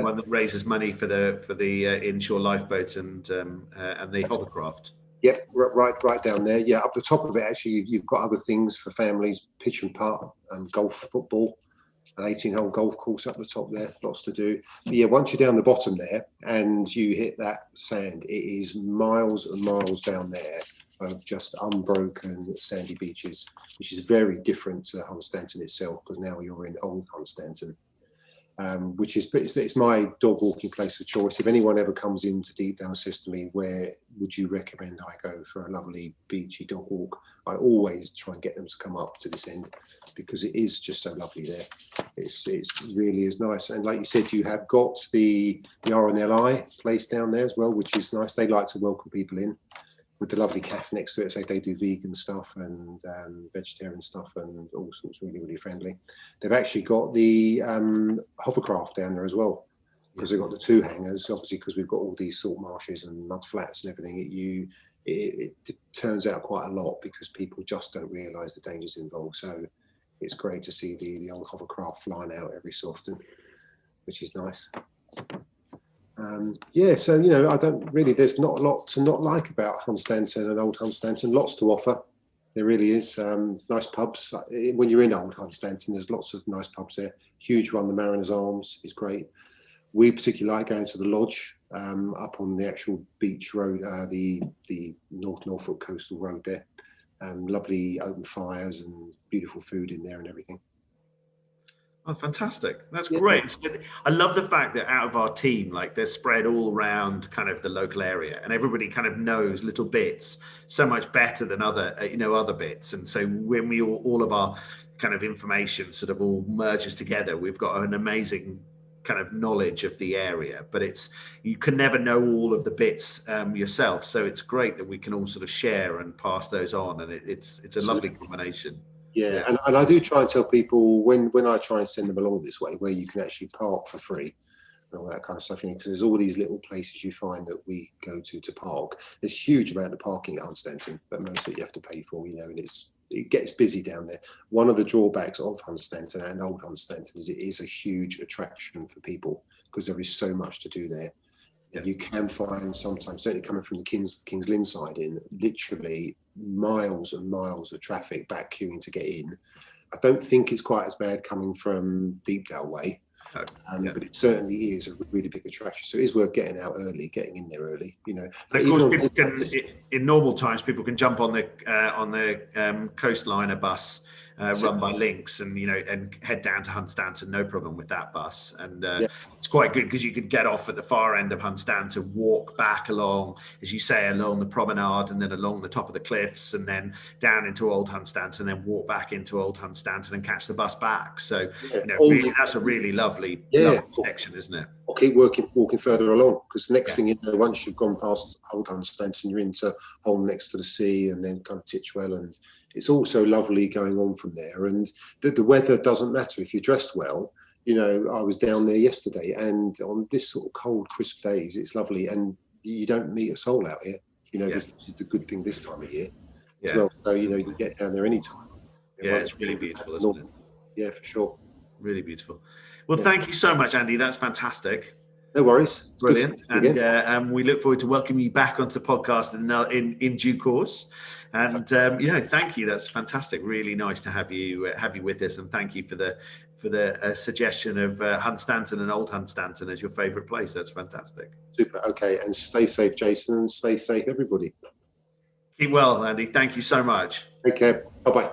one that raises money for the inshore lifeboat and the hovercraft? Yeah, right down there. Yeah, up the top of it, actually, you've got other things for families: pitch and putt, and golf, football, an 18-hole golf course up the top there. Lots to do. But yeah, once you're down the bottom there and you hit that sand, it is miles and miles down there just unbroken sandy beaches, which is very different to Hunstanton itself, because now you're in Old Hunstanton. Which is it's my dog walking place of choice. If anyone ever comes into Deepdale and says to me, where would you recommend I go for a lovely beachy dog walk, I always try and get them to come up to this end, because it is just so lovely there. It's really is nice. And like you said, you have got the RNLI place down there as well, which is nice. They like to welcome people in, with the lovely cafe next to it. So they do vegan stuff and vegetarian stuff and all sorts, really, really friendly. They've actually got the hovercraft down there as well, because they've got the 2 hangars, obviously, because we've got all these salt marshes and mud flats and everything. It turns out quite a lot, because people just don't realise the dangers involved. So it's great to see the old hovercraft flying out every so often, which is nice. So I don't really, there's not a lot to not like about Hunstanton and Old Hunstanton. Lots to offer, there really is. Nice pubs. When you're in Old Hunstanton, there's lots of nice pubs there. Huge one, the Mariner's Arms is great. We particularly like going to the lodge up on the actual beach road, the North Norfolk coastal road there. Lovely open fires and beautiful food in there and everything. Oh, fantastic. That's great. I love the fact that out of our team, like, they're spread all around kind of the local area, and everybody kind of knows little bits so much better than other bits. And so when we all of our kind of information sort of all merges together, we've got an amazing kind of knowledge of the area, but you can never know all of the bits yourself. So it's great that we can all sort of share and pass those on. And it's a lovely combination. Yeah, and I do try and tell people when I try and send them along this way, where you can actually park for free and all that kind of stuff, because there's all these little places you find that we go to park. There's a huge amount of parking at Hunstanton, but most of it you have to pay for, and it gets busy down there. One of the drawbacks of Hunstanton and Old Hunstanton is it is a huge attraction for people, because there is so much to do there. You can find sometimes, certainly coming from the King's Lynn side in, literally miles and miles of traffic back queuing to get in. I don't think it's quite as bad coming from Deepdale way, but it certainly is a really big attraction. So it is worth getting out early, getting in there early. And of course, people can, in normal times, people can jump on the coastline bus run by Lynx, and and head down to Hunstanton, no problem with that bus. And it's quite good, because you could get off at the far end of Hunstanton, walk back along, as you say, along the promenade, and then along the top of the cliffs, and then down into Old Hunstanton, and then walk back into Old Hunstanton and catch the bus back. So really, that's a really lovely section, isn't it? Or keep walking further along, because the next thing you know, once you've gone past Old Hunstanton, you're into Holm next to the sea, and then kind of Titchwell, and it's also lovely going on from there. And the weather doesn't matter if you're dressed well. I was down there yesterday, and on this sort of cold, crisp days, it's lovely, and you don't meet a soul out here. This is the good thing this time of year as well. So you can get down there anytime. It's really beautiful, isn't it? Yeah, for sure. Really beautiful. Well, thank you so much, Andy. That's fantastic. No worries. It's brilliant. And we look forward to welcoming you back onto the podcast in due course. And thank you. That's fantastic. Really nice to have you with us. And thank you for the suggestion of Hunstanton and Old Hunstanton as your favourite place. That's fantastic. Super. Okay, and stay safe, Jason, and stay safe, everybody. Keep well, Andy. Thank you so much. Take care. Bye-bye.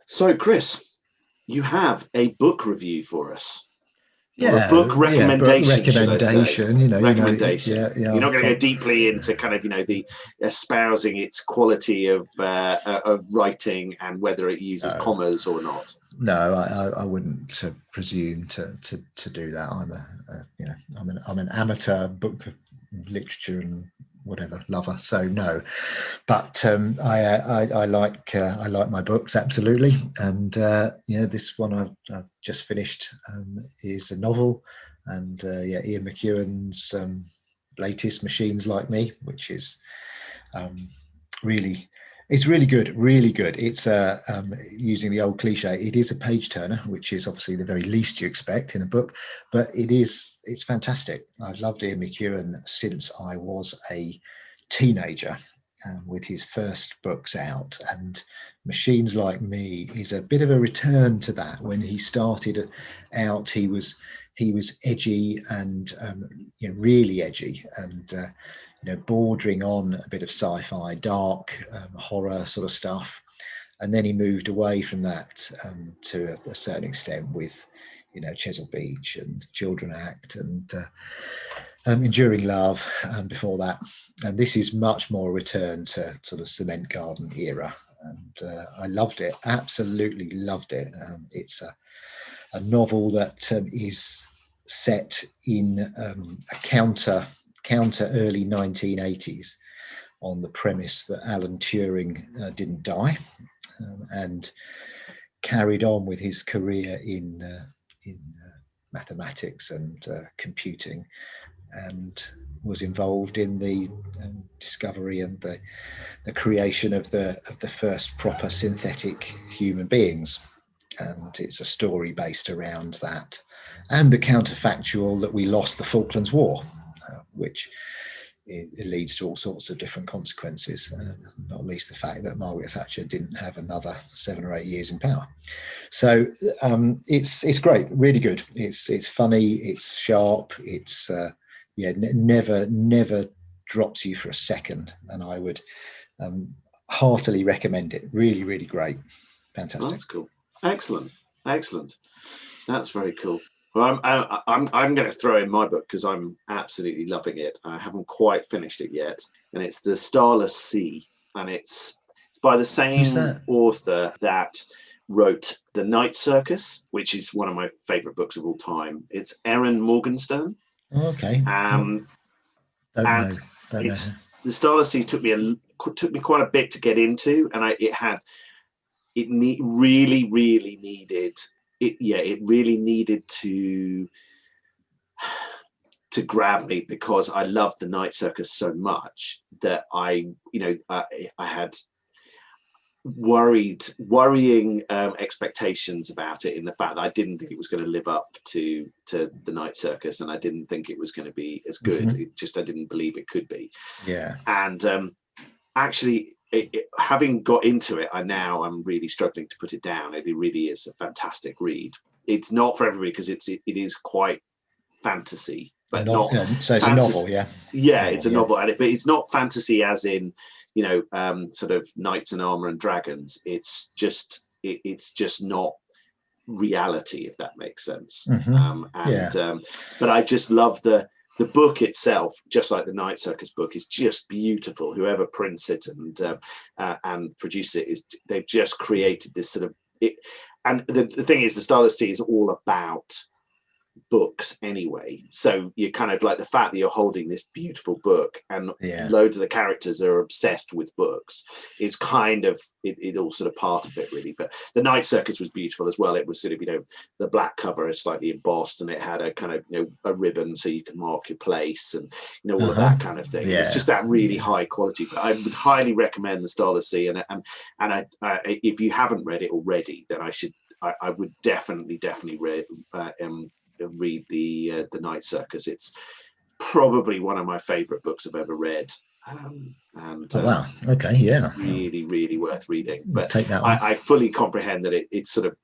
So, Chris, you have a book review for us. Or a book recommendation. Recommendation. Recommendation. You're not going to go deeply into kind of the espousing its quality of writing and whether it uses commas or not. No, I wouldn't presume to do that. I'm an amateur book literature and whatever lover, so no, but I like my books, absolutely. And this one I've just finished is a novel, and Ian McEwan's latest Machines Like Me, which is really It's really good, really good. It's using the old cliche. It is a page turner, which is obviously the very least you expect in a book, but it's fantastic. I've loved Ian McEwan since I was a teenager, with his first books out, and Machines Like Me is a bit of a return to that. When he started out, he was edgy and really edgy, and bordering on a bit of sci-fi, dark horror sort of stuff. And then he moved away from that to a certain extent with, Chesil Beach and Children Act and Enduring Love before that. And this is much more a return to sort of Cement Garden era. And I loved it, absolutely loved it. It's a novel that is set in a counter early 1980s on the premise that Alan Turing didn't die, and carried on with his career in mathematics and computing, and was involved in the discovery and the creation of the first proper synthetic human beings. And it's a story based around that, and the counterfactual that we lost the Falklands War, which it leads to all sorts of different consequences, not least the fact that Margaret Thatcher didn't have another 7 or 8 years in power. So it's great, really good. It's funny, it's sharp, it's never drops you for a second, and I would heartily recommend it. Really, really great, fantastic. That's cool. Excellent. That's very cool. Well, I'm going to throw in my book because I'm absolutely loving it. I haven't quite finished it yet, and it's The Starless Sea, and it's by the same author that wrote The Night Circus, which is one of my favorite books of all time. It's Erin Morgenstern. Okay. Don't know. The Starless Sea took me quite a bit to get into, and it really needed it. Yeah, it really needed to grab me, because I loved The Night Circus so much that I had worrying expectations about it, in the fact that I didn't think it was going to live up to The Night Circus, and I didn't think it was going to be as good. Mm-hmm. I didn't believe it could be. Yeah. And actually, having got into it, I'm really struggling to put it down. It really is a fantastic read. It's not for everybody because it is quite fantasy, but not. So it's fantasy, a novel, yeah. Yeah, it's a novel, but it's not fantasy as in sort of knights in armor and dragons. It's just not reality, if that makes sense. Mm-hmm. But I just love the book itself, just like the Night Circus book, is just beautiful. Whoever prints it and produces it they've just created this sort of it. And the thing is, The Starless Sea is all about books anyway, so you kind of like the fact that you're holding this beautiful book and loads of the characters are obsessed with books is kind of it all sort of part of it, really. But the Night Circus was beautiful as well. It was sort of the black cover is slightly embossed, and it had a kind of a ribbon so you can mark your place, and all of that kind of thing. It's just that really high quality. But I would highly recommend The Starless Sea, and I if you haven't read it already, then I would definitely read the Night Circus. It's probably one of my favorite books I've ever read. Wow. Okay. Yeah. Really worth reading. But take that one. I fully comprehend that it's sort of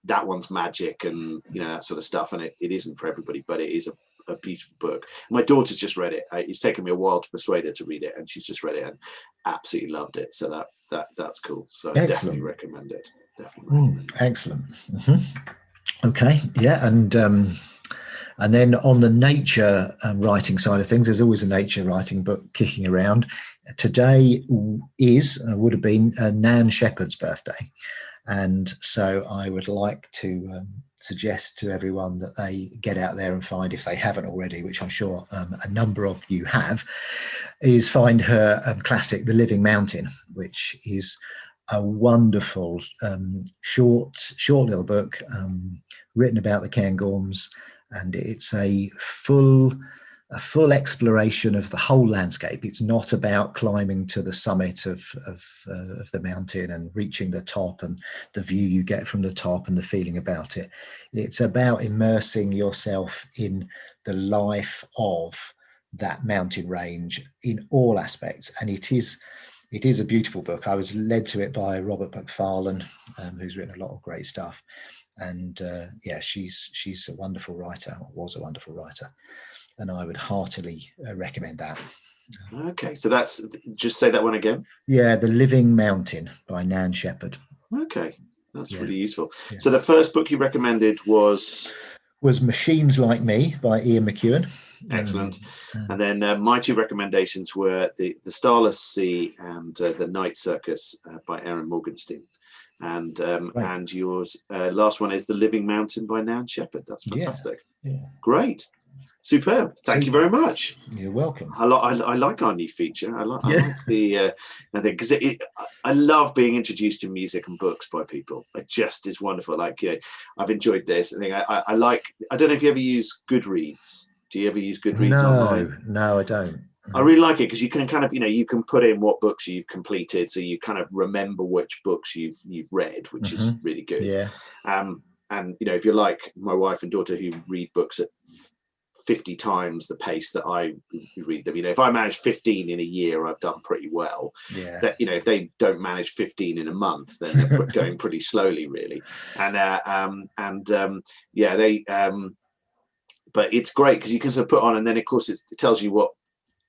that one's magic and that sort of stuff, and it isn't for everybody, but it is a beautiful book. My daughter's just read it. It's taken me a while to persuade her to read it, and she's just read it and absolutely loved it. So that's cool. So I definitely recommend it. Excellent. Mm-hmm. Okay, yeah, and then on the nature writing side of things, there's always a nature writing book kicking around. Today would have been Nan Shepherd's birthday, and so I would like to suggest to everyone that they get out there and find, if they haven't already, which I'm sure a number of you have, is find her classic, The Living Mountain, which is a wonderful short little book written about the Cairngorms, and it's a full a full exploration of the whole landscape. It's not about climbing to the summit of the mountain and reaching the top and the view you get from the top and the feeling about it. It's about immersing yourself in the life of that mountain range in all aspects. And it is a beautiful book. I was led to it by Robert McFarlane, who's written a lot of great stuff. And yeah, she's a wonderful writer, or was a wonderful writer. And I would heartily recommend that. Okay, so that's, just say that one again. Yeah, The Living Mountain by Nan Shepherd. Okay, that's really useful. Yeah. So the first book you recommended was Machines Like Me by Ian McEwan. Excellent. And then my two recommendations were the Starless Sea and The Night Circus by Erin Morgenstein. And and yours last one is The Living Mountain by Nan Shepherd. That's fantastic. Yeah. Great. Superb. Thank you very much. You're welcome. I like our new feature. I like the I think because I love being introduced to music and books by people. It just is wonderful. Like, you know, I've enjoyed this. I think I like. I don't know if you ever use Goodreads. Do you ever use Goodreads online? No, I don't. I really like it because you can kind of, you know, you can put in what books you've completed, so you kind of remember which books you've read, which is really good. Yeah. And you know, if you're like my wife and daughter who read books at 50 times the pace that I read them, you know, if I manage 15 in a year, I've done pretty well. Yeah. That, you know, if they don't manage 15 in a month, then they're going pretty slowly, really. But it's great because you can sort of put on, and then of course it tells you what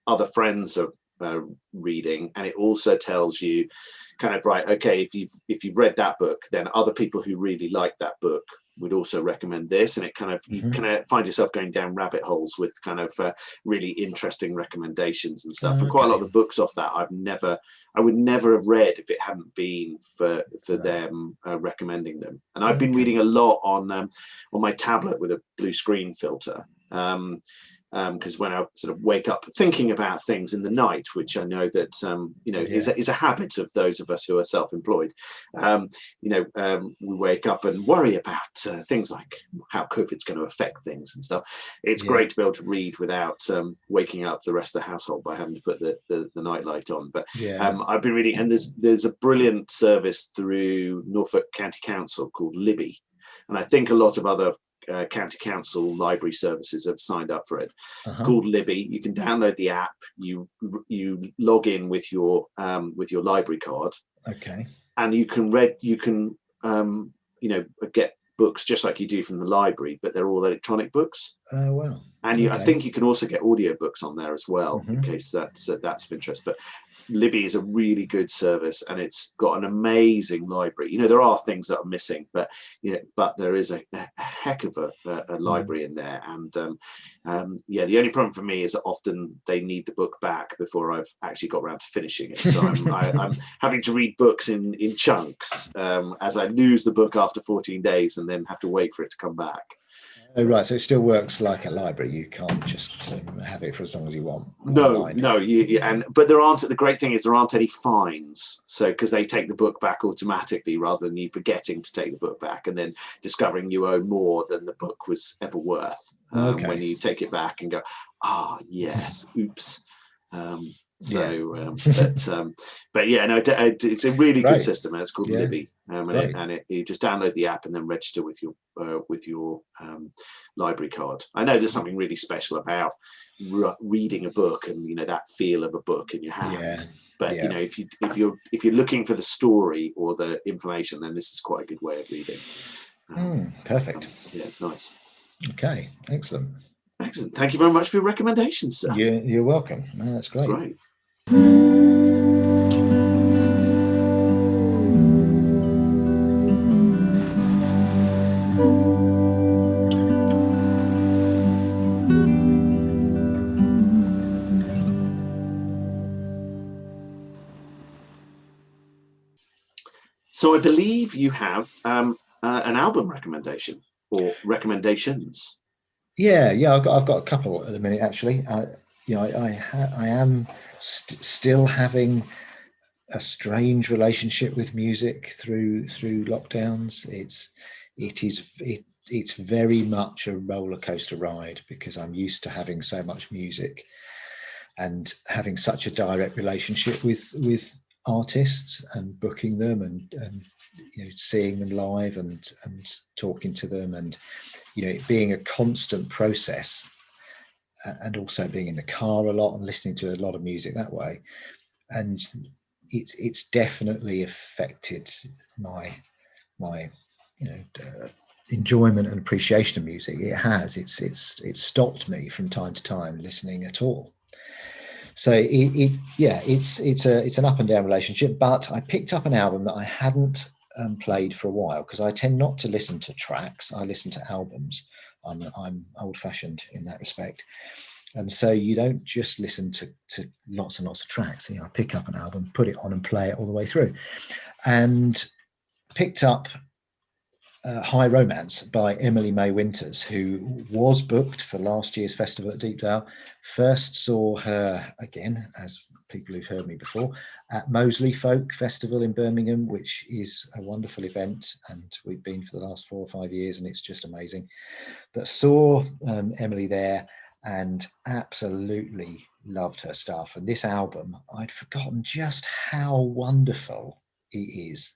other friends are reading, and it also tells you kind of, right, okay, if you've read that book, then other people who really like that book would also recommend this, and it kind of you kind of find yourself going down rabbit holes with kind of really interesting recommendations and stuff. And quite a lot of the books off that I would never have read if it hadn't been for them recommending them. And I've been reading a lot on my tablet with a blue screen filter. Because when I sort of wake up thinking about things in the night, which I know that is a habit of those of us who are self-employed, we wake up and worry about things like how COVID's going to affect things and stuff. It's great to be able to read without waking up the rest of the household by having to put the night light on. But I've been reading, and there's a brilliant service through Norfolk County Council called Libby, and I think a lot of other county council library services have signed up for it. It's called Libby. You can download the app. You log in with your library card. Okay. And you can get books just like you do from the library, but they're all electronic books. Oh wow. And I think you can also get audio books on there as well, in case that's of interest. But Libby is a really good service, and it's got an amazing library. You know, there are things that are missing, but there is a heck of a library in there. And the only problem for me is that often they need the book back before I've actually got around to finishing it. So I'm having to read books in chunks as I lose the book after 14 days and then have to wait for it to come back. Oh, right. So it still works like a library. You can't just have it for as long as you want. No. But there aren't. The great thing is there aren't any fines. So because they take the book back automatically, rather than you forgetting to take the book back and then discovering you owe more than the book was ever worth when you take it back and go, yes, oops. It's a really good system, and it's called Libby. You just download the app and then register with your library card. I know there's something really special about reading a book and that feel of a book in your hand. But if you're looking for the story or the information, then this is quite a good way of reading. Perfect. Yeah, it's nice. Okay, excellent. Thank you very much for your recommendations, sir. You're welcome. No, that's great. That's great. So I believe you have an album recommendation or recommendations. Yeah, I've got a couple at the minute actually. I am still having a strange relationship with music through lockdowns. It it's very much a roller coaster ride, because I'm used to having so much music and having such a direct relationship with artists and booking them and you know, seeing them live and talking to them, and you know, it being a constant process, and also being in the car a lot and listening to a lot of music that way. And it's definitely affected my you know, enjoyment and appreciation of music. It has. It's stopped me from time to time listening at all. So it's an up and down relationship. But I picked up an album that I hadn't played for a while, because I tend not to listen to tracks. I listen to albums. I'm old-fashioned in that respect. And so you don't just listen to lots and lots of tracks. You know, I pick up an album, put it on and play it all the way through. And picked up High Romance by Emily May Winters, who was booked for last year's festival at Deepdale. First saw her, again, as people who've heard me before, at Moseley Folk Festival in Birmingham, which is a wonderful event, and we've been for the last 4 or 5 years, and it's just amazing. But saw Emily there and absolutely loved her stuff. And this album, I'd forgotten just how wonderful it is.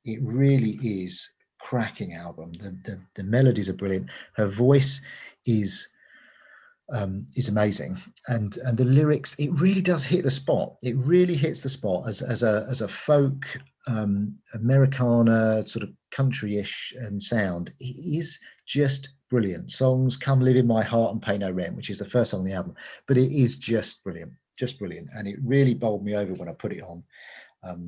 It really is cracking album. The melodies are brilliant. Her voice is amazing, and the lyrics, it really does hit the spot. It really hits the spot as a folk Americana sort of country-ish sound. It is just brilliant. Songs Come Live in My Heart and Pay No Rent, which is the first song on the album, but it is just brilliant, and it really bowled me over when I put it on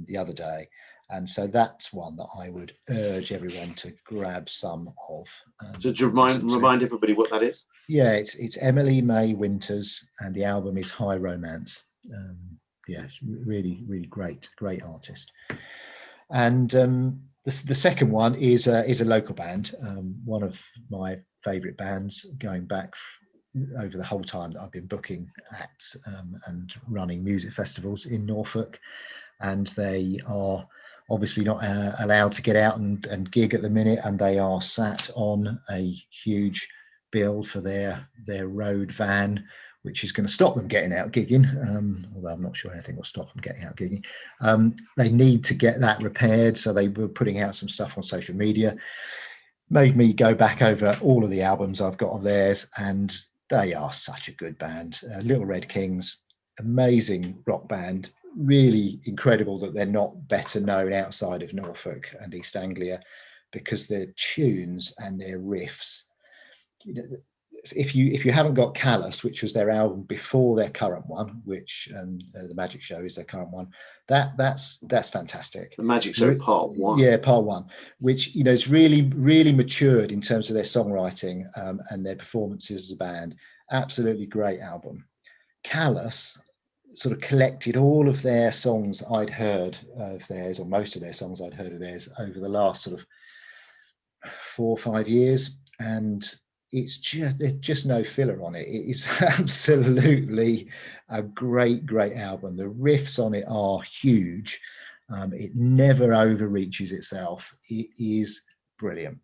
the other day. And so that's one that I would urge everyone to grab some of. So to remind everybody what that is. Yeah, it's Emily May Winters, and the album is High Romance. Yes, really great artist. And the second one is a local band, one of my favourite bands, going back over the whole time that I've been booking acts and running music festivals in Norfolk. And they are obviously not allowed to get out and gig at the minute, and they are sat on a huge bill for their road van, which is going to stop them getting out gigging, although I'm not sure anything will stop them getting out gigging. They need to get that repaired, so they were putting out some stuff on social media. Made me go back over all of the albums I've got of theirs, and they are such a good band. Little Red Kings, amazing rock band. Really incredible that they're not better known outside of Norfolk and East Anglia, because their tunes and their riffs, you know, if you haven't got Callous, which was their album before their current one, which the Magic Show is their current one, that's fantastic. The Magic Show Part 1. Yeah, Part 1, which, you know, is really matured in terms of their songwriting and their performances as a band. Absolutely great album. Callous sort of collected all of their songs I'd heard of theirs, or most of their songs I'd heard of theirs, over the last sort of 4 or 5 years, and there's just no filler on it. It is absolutely a great album. The riffs on it are huge. It never overreaches itself. It is brilliant.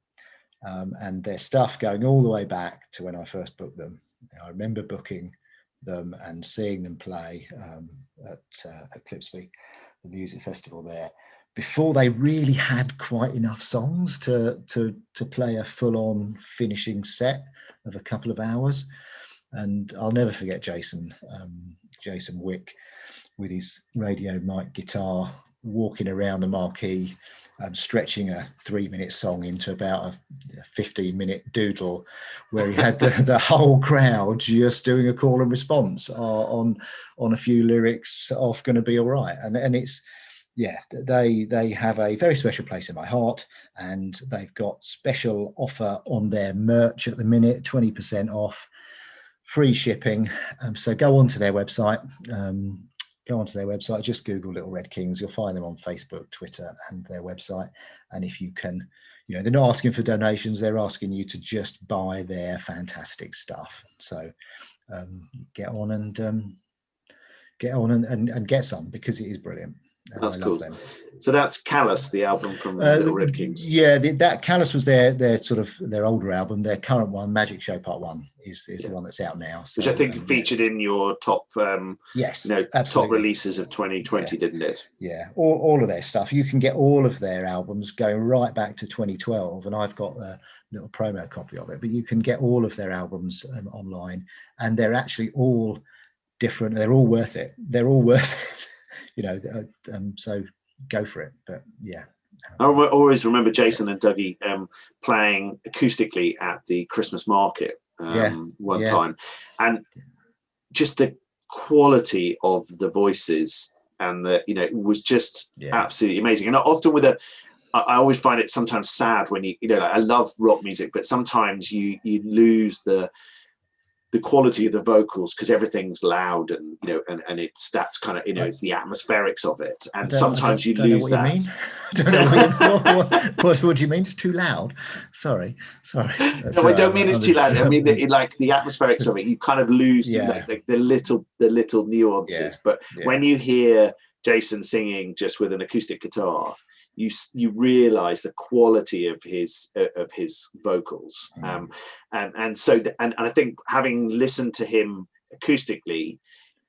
And their stuff going all the way back to when I first booked them. I remember booking them and seeing them play at Clipsby, the music festival there, before they really had quite enough songs to play a full-on finishing set of a couple of hours. And I'll never forget Jason Wick with his radio mic guitar walking around the marquee, stretching a 3-minute song into about a 15-minute doodle, where he had the whole crowd just doing a call and response on a few lyrics off Gonna Be All Right. And it's, yeah, they have a very special place in my heart, and they've got special offer on their merch at the minute, 20% off, free shipping. So go onto their website. Just Google Little Red Kings. You'll find them on Facebook, Twitter, and their website. And if you can, you know, they're not asking for donations, they're asking you to just buy their fantastic stuff. So get on and get some, because it is brilliant. That's I cool. love them. So that's Callous, the album from Little Red Kings. Yeah, that Callous was their sort of their older album. Their current one, Magic Show Part 1, is the one that's out now. So, which I think featured in your top, yes, top absolutely. releases of 2020, didn't it? Yeah, all of their stuff. You can get all of their albums going right back to 2012, and I've got a little promo copy of it. But you can get all of their albums online, and they're actually all different. They're all worth it. They're all worth it. So go for it. But yeah. I always remember Jason and Dougie playing acoustically at the Christmas market one time, and just the quality of the voices and it was just absolutely amazing. And often I always find it sometimes sad when I love rock music, but sometimes you lose the quality of the vocals because everything's loud and that's kind of it's the atmospherics of it, and sometimes you lose that. I don't know what do you mean? It's too loud. Sorry. No, I don't mean it's too loud. I mean the atmospherics of it. You kind of lose the little nuances. But when you hear Jason singing just with an acoustic guitar, you realize the quality of his vocals, and I think having listened to him acoustically,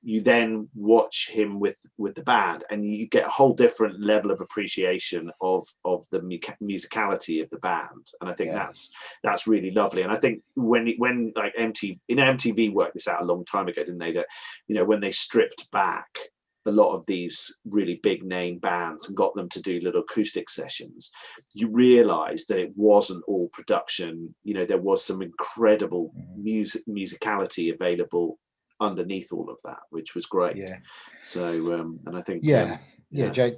you then watch him with the band, and you get a whole different level of appreciation of the musicality of the band. And I think that's really lovely. And I think when like MTV worked this out a long time ago, didn't they? That when they stripped back a lot of these really big name bands and got them to do little acoustic sessions, you realize that it wasn't all production. There was some incredible musicality available underneath all of that, which was great. So and I think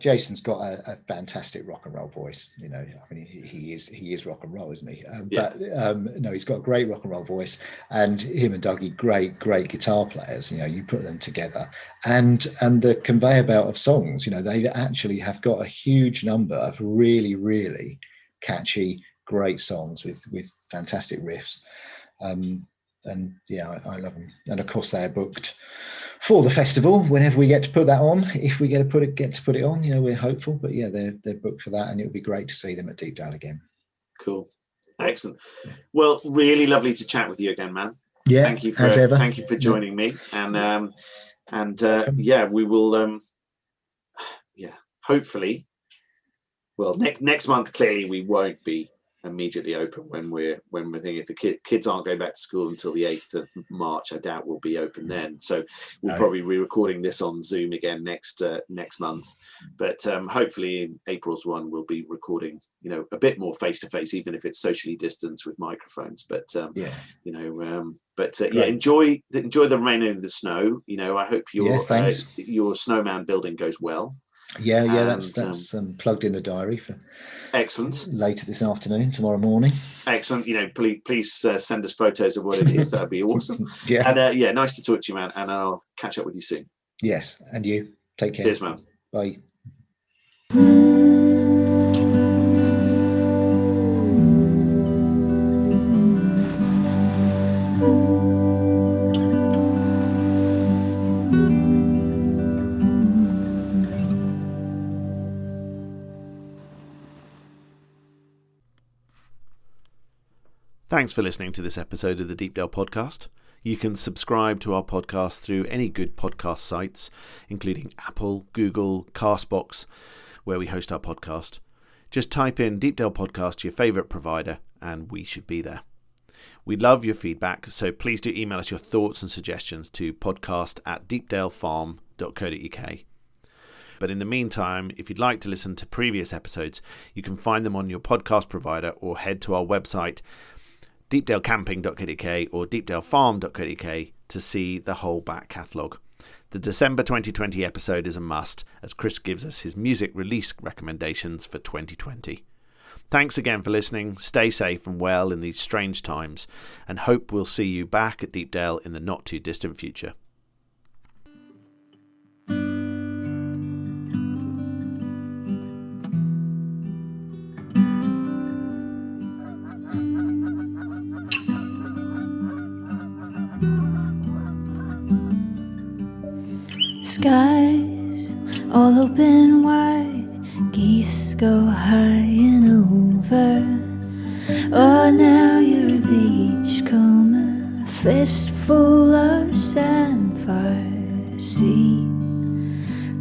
Jason's got a fantastic rock and roll voice. I mean, he is rock and roll, isn't he? But no, he's got a great rock and roll voice, and him and Dougie, great guitar players. You put them together, and the conveyor belt of songs. They actually have got a huge number of really, really catchy, great songs with fantastic riffs. And I love them. And of course, they're booked for the festival whenever we get to put that on. If we get to put it on, we're hopeful. But they're booked for that, and it would be great to see them at Deepdale again. Cool, excellent. Well, really lovely to chat with you again, man. Yeah, thank you for joining me. And we will. Hopefully. Well, next month clearly we won't be immediately open when we're thinking if the kids aren't going back to school until the 8th of March. I doubt we'll be open then, so we'll probably be recording this on Zoom again next month, but hopefully in April's one we'll be recording a bit more face to face, even if it's socially distanced with microphones. But enjoy the rain and the snow. I hope your snowman building goes well. That's plugged in the diary for excellent later this afternoon, tomorrow morning. Excellent. Please send us photos of what it is. That'd be awesome. And nice to talk to you, man, and I'll catch up with you soon. Yes, and you take care. Cheers, man. Bye. Thanks for listening to this episode of the Deepdale Podcast. You can subscribe to our podcast through any good podcast sites, including Apple, Google, Castbox, where we host our podcast. Just type in Deepdale Podcast to your favourite provider and we should be there. We love your feedback, so please do email us your thoughts and suggestions to podcast@deepdalefarm.co.uk. But in the meantime, if you'd like to listen to previous episodes, you can find them on your podcast provider or head to our website deepdalecamping.co.uk or deepdalefarm.co.uk to see the whole back catalogue. The December 2020 episode is a must, as Chris gives us his music release recommendations for 2020. Thanks again for listening, stay safe and well in these strange times, and hope we'll see you back at Deepdale in the not too distant future. Skies all open wide, geese go high and over. Oh, now you're a beachcomber, fistful of sandfire, sea,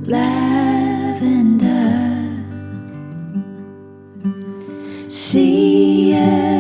lavender, sea.